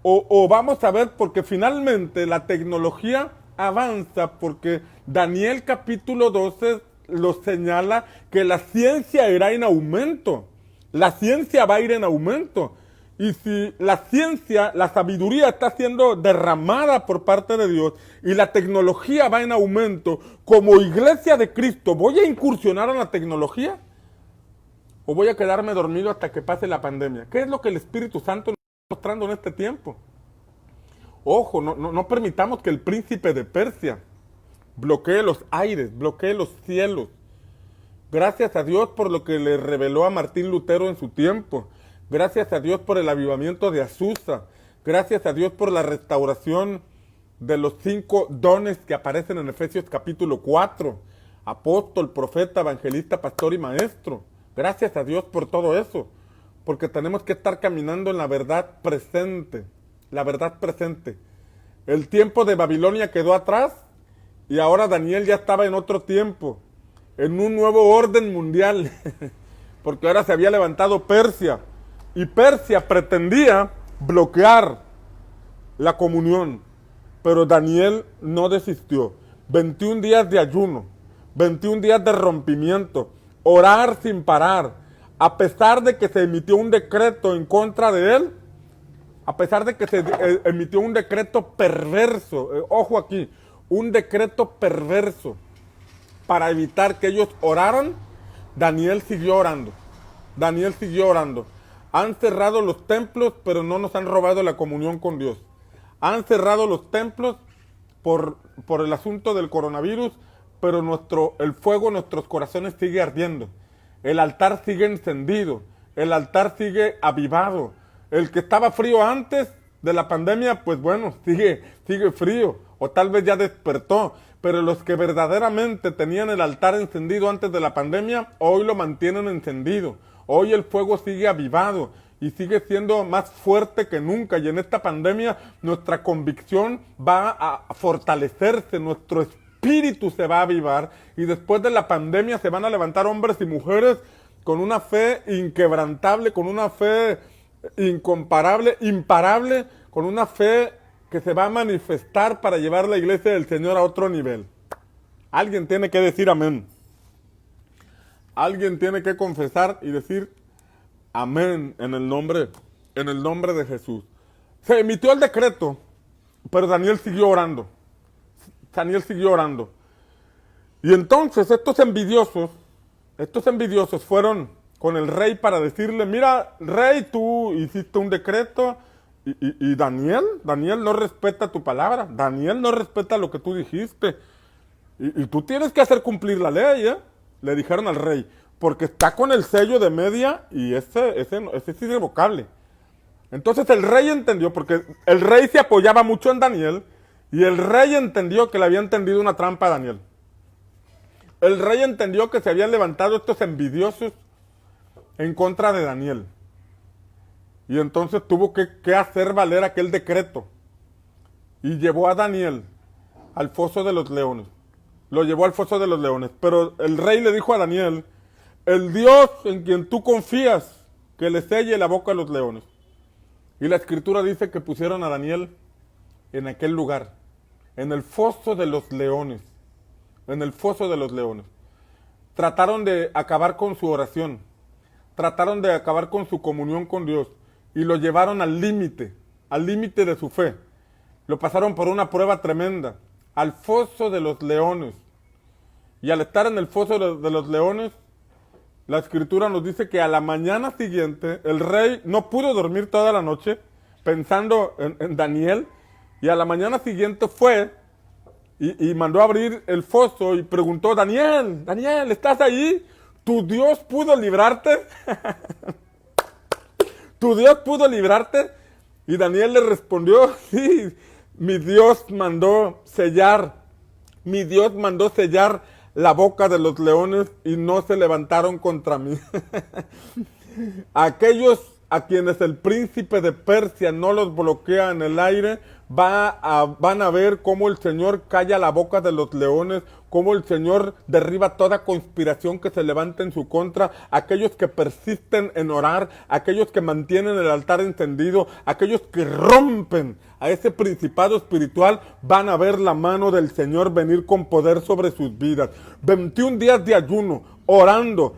O vamos a ver, porque finalmente la tecnología avanza, porque Daniel capítulo 12 lo señala que la ciencia irá en aumento. La ciencia va a ir en aumento. Y si la ciencia, la sabiduría está siendo derramada por parte de Dios y la tecnología va en aumento, como iglesia de Cristo, ¿voy a incursionar en la tecnología? ¿O voy a quedarme dormido hasta que pase la pandemia? ¿Qué es lo que el Espíritu Santo nos está mostrando en este tiempo? Ojo, no permitamos que el príncipe de Persia bloquee los aires, bloquee los cielos. Gracias a Dios por lo que le reveló a Martín Lutero en su tiempo. Gracias a Dios por el avivamiento de Azusa. Gracias a Dios por la restauración de los 5 dones que aparecen en Efesios capítulo 4. Apóstol, profeta, evangelista, pastor y maestro. Gracias a Dios por todo eso. Porque tenemos que estar caminando en la verdad presente. La verdad presente. El tiempo de Babilonia quedó atrás y ahora Daniel ya estaba en otro tiempo. En un nuevo orden mundial. Porque ahora se había levantado Persia. Y Persia pretendía bloquear la comunión. Pero Daniel no desistió. 21 días de ayuno. 21 días de rompimiento. Orar sin parar. A pesar de que se emitió un decreto en contra de él. A pesar de que se emitió un decreto perverso. Ojo aquí. Un decreto perverso. Para evitar que ellos oraran. Daniel siguió orando. Daniel siguió orando. Han cerrado los templos, pero no nos han robado la comunión con Dios. Han cerrado los templos por el asunto del coronavirus, pero el fuego en nuestros corazones sigue ardiendo. El altar sigue encendido. El altar sigue avivado. El que estaba frío antes de la pandemia, pues bueno, sigue frío. O tal vez ya despertó. Pero los que verdaderamente tenían el altar encendido antes de la pandemia, hoy lo mantienen encendido. Hoy el fuego sigue avivado y sigue siendo más fuerte que nunca. Y en esta pandemia nuestra convicción va a fortalecerse, nuestro espíritu se va a avivar. Y después de la pandemia se van a levantar hombres y mujeres con una fe inquebrantable, con una fe incomparable, imparable, con una fe que se va a manifestar para llevar la iglesia del Señor a otro nivel. Alguien tiene que decir amén. Alguien tiene que confesar y decir amén en el nombre de Jesús. Se emitió el decreto, pero Daniel siguió orando. Daniel siguió orando. Y entonces estos envidiosos fueron con el rey para decirle, mira, rey, tú hiciste un decreto y Daniel no respeta tu palabra. Daniel no respeta lo que tú dijiste. Y tú tienes que hacer cumplir la ley, ¿eh? Le dijeron al rey, porque está con el sello de Media y ese es irrevocable. Entonces el rey entendió, porque el rey se apoyaba mucho en Daniel, y el rey entendió que le habían tendido una trampa a Daniel. El rey entendió que se habían levantado estos envidiosos en contra de Daniel. Y entonces tuvo que hacer valer aquel decreto. Y llevó a Daniel al foso de los leones. Lo llevó al foso de los leones. Pero el rey le dijo a Daniel, el Dios en quien tú confías, que le selle la boca a los leones. Y la escritura dice que pusieron a Daniel en aquel lugar, en el foso de los leones. En el foso de los leones. Trataron de acabar con su oración. Trataron de acabar con su comunión con Dios. Y lo llevaron al límite de su fe. Lo pasaron por una prueba tremenda, al foso de los leones. Y al estar en el foso de los leones, la escritura nos dice que a la mañana siguiente, el rey no pudo dormir toda la noche pensando en Daniel, y a la mañana siguiente fue y mandó a abrir el foso y preguntó, Daniel, ¿estás ahí? ¿Tu Dios pudo librarte? ¿Tu Dios pudo librarte? Y Daniel le respondió, sí, mi Dios mandó sellar la boca de los leones y no se levantaron contra mí. Aquellos a quienes el príncipe de Persia no los bloquea en el aire, van a ver cómo el Señor calla la boca de los leones, cómo el Señor derriba toda conspiración que se levanta en su contra, aquellos que persisten en orar, aquellos que mantienen el altar encendido, aquellos que rompen a ese principado espiritual, van a ver la mano del Señor venir con poder sobre sus vidas. 21 días de ayuno, orando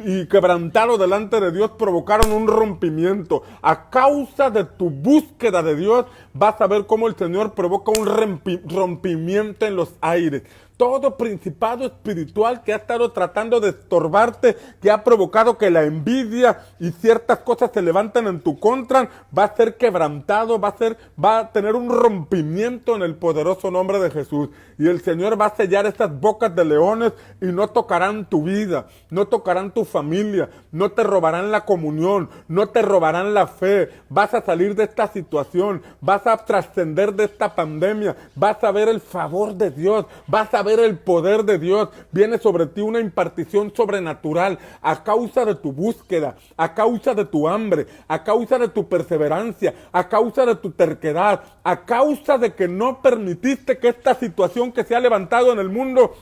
y quebrantado delante de Dios, provocaron un rompimiento. A causa de tu búsqueda de Dios, vas a ver cómo el Señor provoca un rompimiento en los aires. Todo principado espiritual que ha estado tratando de estorbarte, que ha provocado que la envidia y ciertas cosas se levanten en tu contra, va a ser quebrantado, va a tener un rompimiento en el poderoso nombre de Jesús. Y el Señor va a sellar estas bocas de leones y no tocarán tu vida, no tocarán tu familia, no te robarán la comunión, no te robarán la fe. Vas a salir de esta situación, vas a trascender de esta pandemia, vas a ver el favor de Dios, vas a ver el poder de Dios. Viene sobre ti una impartición sobrenatural a causa de tu búsqueda, a causa de tu hambre, a causa de tu perseverancia, a causa de tu terquedad, a causa de que no permitiste que esta situación que se ha levantado en el mundo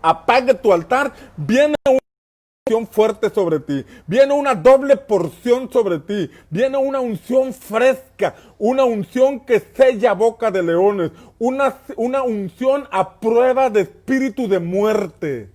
apague tu altar. Viene una unción fuerte sobre ti, viene una doble porción sobre ti, viene una unción fresca, una unción que sella boca de leones, una unción a prueba de espíritu de muerte,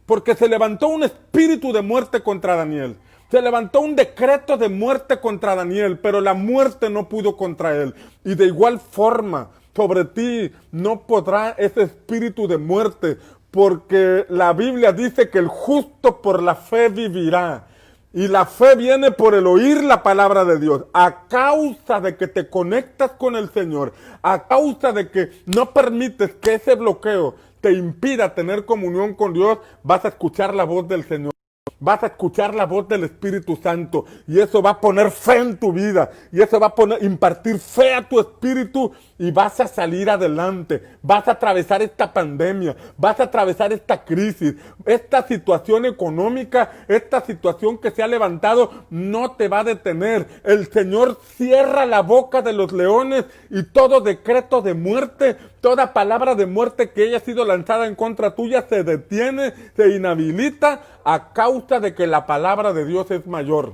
porque se levantó un espíritu de muerte contra Daniel. Se levantó un decreto de muerte contra Daniel, pero la muerte no pudo contra él. Y de igual forma, sobre ti no podrá ese espíritu de muerte, porque la Biblia dice que el justo por la fe vivirá. Y la fe viene por el oír la palabra de Dios. A causa de que te conectas con el Señor, a causa de que no permites que ese bloqueo te impida tener comunión con Dios, vas a escuchar la voz del Señor. Vas a escuchar la voz del Espíritu Santo y eso va a poner fe en tu vida y eso va a impartir fe a tu espíritu y vas a salir adelante. Vas a atravesar esta pandemia, vas a atravesar esta crisis, esta situación económica, esta situación que se ha levantado no te va a detener. El Señor cierra la boca de los leones y todo decreto de muerte, toda palabra de muerte que haya sido lanzada en contra tuya se detiene, se inhabilita a causa de que la palabra de Dios es mayor.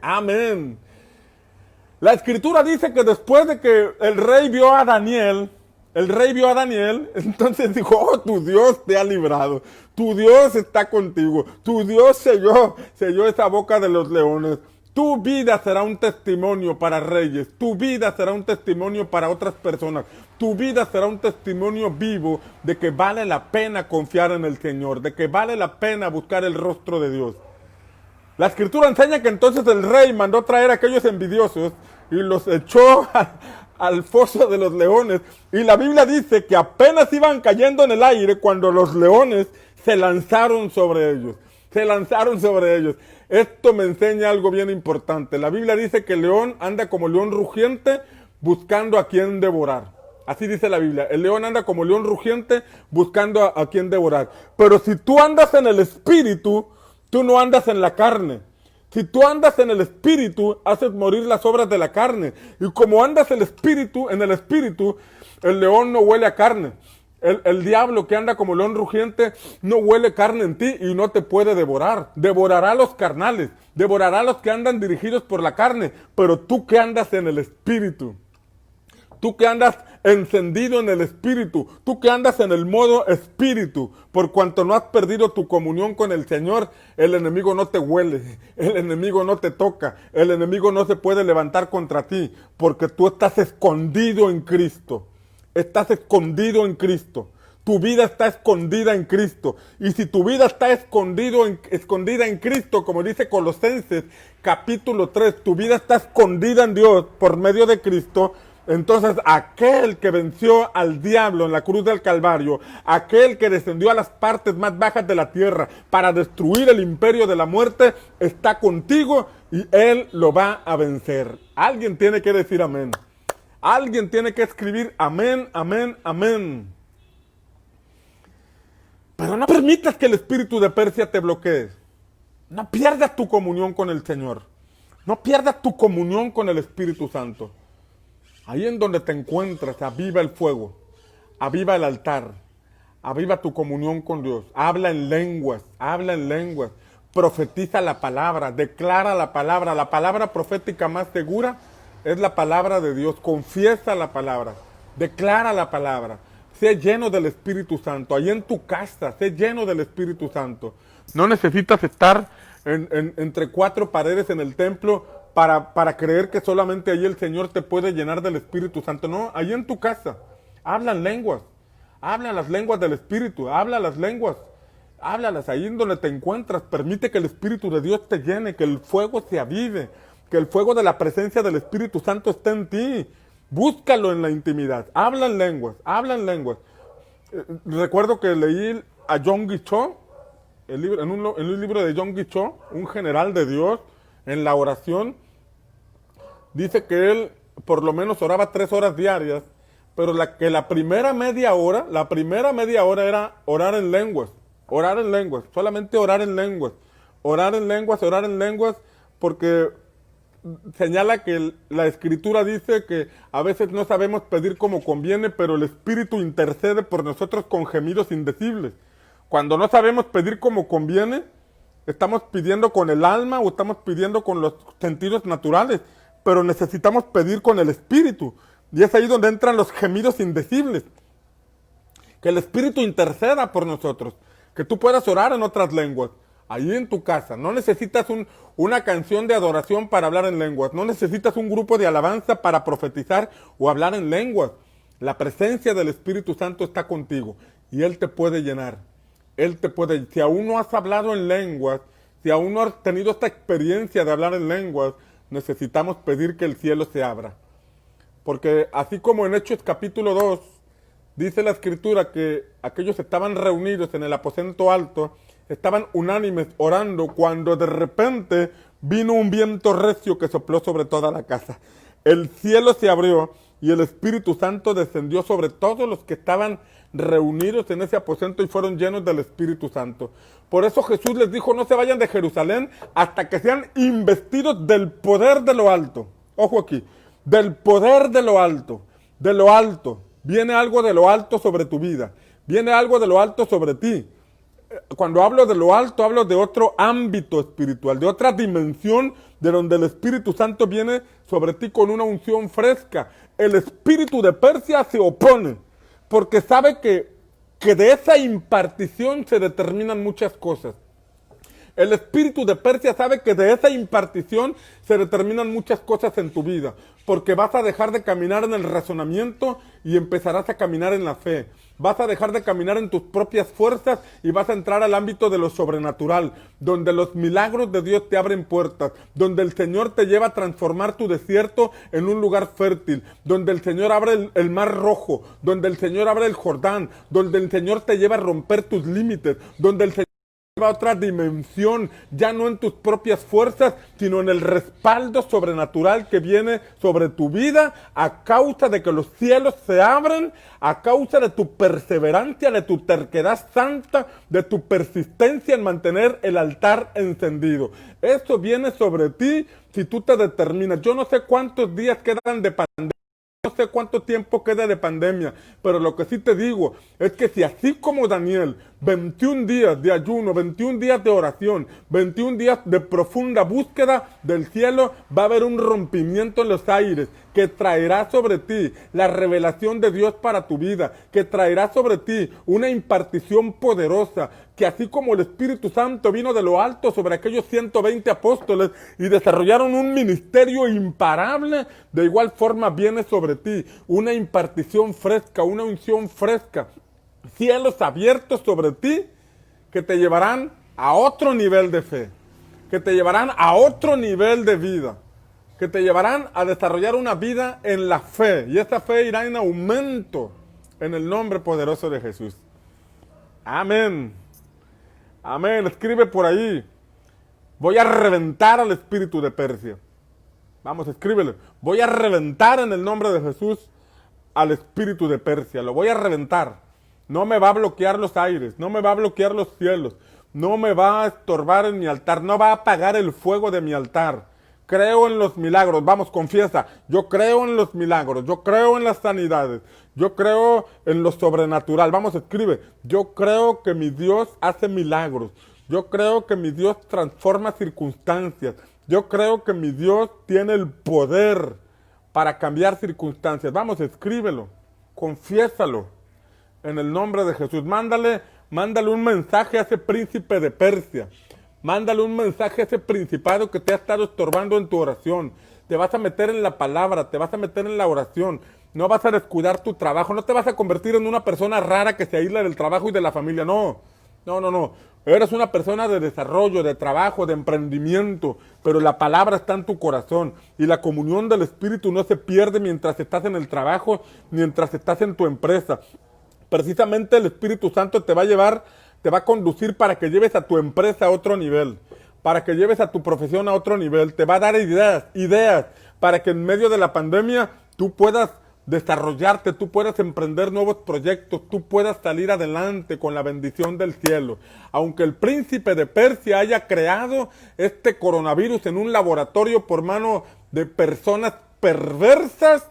Amén. La escritura dice que después de que el rey vio a Daniel, entonces dijo, oh, tu Dios te ha librado, tu Dios está contigo, tu Dios selló esa boca de los leones. Tu vida será un testimonio para reyes, tu vida será un testimonio para otras personas, tu vida será un testimonio vivo de que vale la pena confiar en el Señor, de que vale la pena buscar el rostro de Dios. La escritura enseña que entonces el rey mandó traer a aquellos envidiosos y los echó al foso de los leones. Y la Biblia dice que apenas iban cayendo en el aire cuando los leones se lanzaron sobre ellos. Esto me enseña algo bien importante. La Biblia dice que el león anda como león rugiente buscando a quien devorar. Así dice la Biblia. El león anda como león rugiente buscando a quien devorar. Pero si tú andas en el espíritu, tú no andas en la carne. Si tú andas en el espíritu, haces morir las obras de la carne. Y como andas en el espíritu, el león no huele a carne. El diablo que anda como león rugiente no huele carne en ti y no te puede devorar. Devorará a los carnales, devorará a los que andan dirigidos por la carne. Pero tú que andas en el espíritu, tú que andas encendido en el espíritu, tú que andas en el modo espíritu, por cuanto no has perdido tu comunión con el Señor, el enemigo no te huele, el enemigo no te toca, el enemigo no se puede levantar contra ti, porque tú estás escondido en Cristo. Estás escondido en Cristo. Tu vida está escondida en Cristo. Y si tu vida está escondida en Cristo, como dice Colosenses capítulo 3, tu vida está escondida en Dios por medio de Cristo, entonces aquel que venció al diablo en la cruz del Calvario, aquel que descendió a las partes más bajas de la tierra para destruir el imperio de la muerte, está contigo y él lo va a vencer. Alguien tiene que decir amén. Alguien tiene que escribir amén, amén, amén. Pero no permitas que el espíritu de Persia te bloquee. No pierdas tu comunión con el Señor. No pierdas tu comunión con el Espíritu Santo. Ahí en donde te encuentras, aviva el fuego, aviva el altar, aviva tu comunión con Dios. Habla en lenguas, profetiza la palabra, declara la palabra profética más segura es la palabra de Dios. Confiesa la palabra, declara la palabra. Sé lleno del Espíritu Santo. Ahí en tu casa, sé lleno del Espíritu Santo. No necesitas estar entre cuatro paredes en el templo para creer que solamente ahí el Señor te puede llenar del Espíritu Santo. No, ahí en tu casa. Habla en lenguas. Habla las lenguas del Espíritu. Habla las lenguas. Háblalas ahí en donde te encuentras. Permite que el Espíritu de Dios te llene, que el fuego se avive, que el fuego de la presencia del Espíritu Santo esté en ti. Búscalo en la intimidad. Habla en lenguas. Recuerdo que leí a John Guichot, en un libro de John Guichot, un general de Dios, en la oración. Dice que él por lo menos oraba 3 horas diarias, pero la primera media hora era orar en lenguas, solamente orar en lenguas, porque señala que la Escritura dice que a veces no sabemos pedir como conviene, pero el Espíritu intercede por nosotros con gemidos indecibles. Cuando no sabemos pedir como conviene, estamos pidiendo con el alma o estamos pidiendo con los sentidos naturales, pero necesitamos pedir con el Espíritu. Y es ahí donde entran los gemidos indecibles. Que el Espíritu interceda por nosotros, que tú puedas orar en otras lenguas. Ahí en tu casa, no necesitas una canción de adoración para hablar en lenguas, no necesitas un grupo de alabanza para profetizar o hablar en lenguas. La presencia del Espíritu Santo está contigo y Él te puede llenar. Si aún no has hablado en lenguas, si aún no has tenido esta experiencia de hablar en lenguas, necesitamos pedir que el cielo se abra. Porque así como en Hechos capítulo 2, dice la escritura que aquellos estaban reunidos en el aposento alto, estaban unánimes orando, cuando de repente vino un viento recio que sopló sobre toda la casa. El cielo se abrió y el Espíritu Santo descendió sobre todos los que estaban reunidos en ese aposento y fueron llenos del Espíritu Santo. Por eso Jesús les dijo, no se vayan de Jerusalén hasta que sean investidos del poder de lo alto. Ojo aquí, del poder de lo alto, de lo alto. Viene algo de lo alto sobre tu vida, viene algo de lo alto sobre ti. Cuando hablo de lo alto, hablo de otro ámbito espiritual, de otra dimensión de donde el Espíritu Santo viene sobre ti con una unción fresca. El espíritu de Persia se opone, porque sabe que de esa impartición se determinan muchas cosas. El espíritu de Persia sabe que de esa impartición se determinan muchas cosas en tu vida, porque vas a dejar de caminar en el razonamiento y empezarás a caminar en la fe. Vas a dejar de caminar en tus propias fuerzas y vas a entrar al ámbito de lo sobrenatural, donde los milagros de Dios te abren puertas, donde el Señor te lleva a transformar tu desierto en un lugar fértil, donde el Señor abre el mar rojo, donde el Señor abre el Jordán, donde el Señor te lleva a romper tus límites, donde el Señor a otra dimensión, ya no en tus propias fuerzas, sino en el respaldo sobrenatural que viene sobre tu vida a causa de que los cielos se abren, a causa de tu perseverancia, de tu terquedad santa, de tu persistencia en mantener el altar encendido. Eso viene sobre ti si tú te determinas. Yo no sé cuántos días quedan de pandemia. No sé cuánto tiempo queda de pandemia, pero lo que sí te digo es que si así como Daniel, 21 días de ayuno, 21 días de oración, 21 días de profunda búsqueda del cielo, va a haber un rompimiento en los aires que traerá sobre ti la revelación de Dios para tu vida, que traerá sobre ti una impartición poderosa, que así como el Espíritu Santo vino de lo alto sobre aquellos 120 apóstoles y desarrollaron un ministerio imparable, de igual forma viene sobre ti una impartición fresca, una unción fresca, cielos abiertos sobre ti que te llevarán a otro nivel de fe, que te llevarán a otro nivel de vida, que te llevarán a desarrollar una vida en la fe, y esa fe irá en aumento en el nombre poderoso de Jesús. Amén. Amén. Escribe por ahí. Voy a reventar al espíritu de Persia. Vamos, escríbele. Voy a reventar en el nombre de Jesús al espíritu de Persia. Lo voy a reventar. No me va a bloquear los aires. No me va a bloquear los cielos. No me va a estorbar en mi altar. No va a apagar el fuego de mi altar. Creo en los milagros. Vamos, confiesa. Yo creo en los milagros. Yo creo en las sanidades. Yo creo en lo sobrenatural. Vamos, escribe. Yo creo que mi Dios hace milagros. Yo creo que mi Dios transforma circunstancias. Yo creo que mi Dios tiene el poder para cambiar circunstancias. Vamos, escríbelo. Confiésalo. En el nombre de Jesús. Mándale un mensaje a ese príncipe de Persia. Mándale un mensaje a ese principado que te ha estado estorbando en tu oración. Te vas a meter en la palabra, te vas a meter en la oración. No vas a descuidar tu trabajo. No te vas a convertir en una persona rara que se aísla del trabajo y de la familia. No. Eres una persona de desarrollo, de trabajo, de emprendimiento. Pero la palabra está en tu corazón. Y la comunión del Espíritu no se pierde mientras estás en el trabajo, mientras estás en tu empresa. Precisamente el Espíritu Santo te va a llevar, te va a conducir para que lleves a tu empresa a otro nivel, para que lleves a tu profesión a otro nivel. Te va a dar ideas para que en medio de la pandemia tú puedas desarrollarte, tú puedas emprender nuevos proyectos, tú puedas salir adelante con la bendición del cielo. Aunque el príncipe de Persia haya creado este coronavirus en un laboratorio por mano de personas perversas,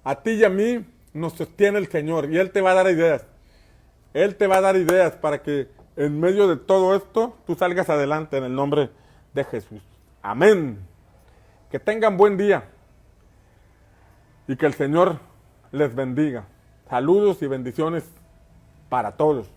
a ti y a mí nos sostiene el Señor y Él te va a dar ideas. Él te va a dar ideas para que en medio de todo esto tú salgas adelante en el nombre de Jesús. Amén. Que tengan buen día y que el Señor les bendiga. Saludos y bendiciones para todos.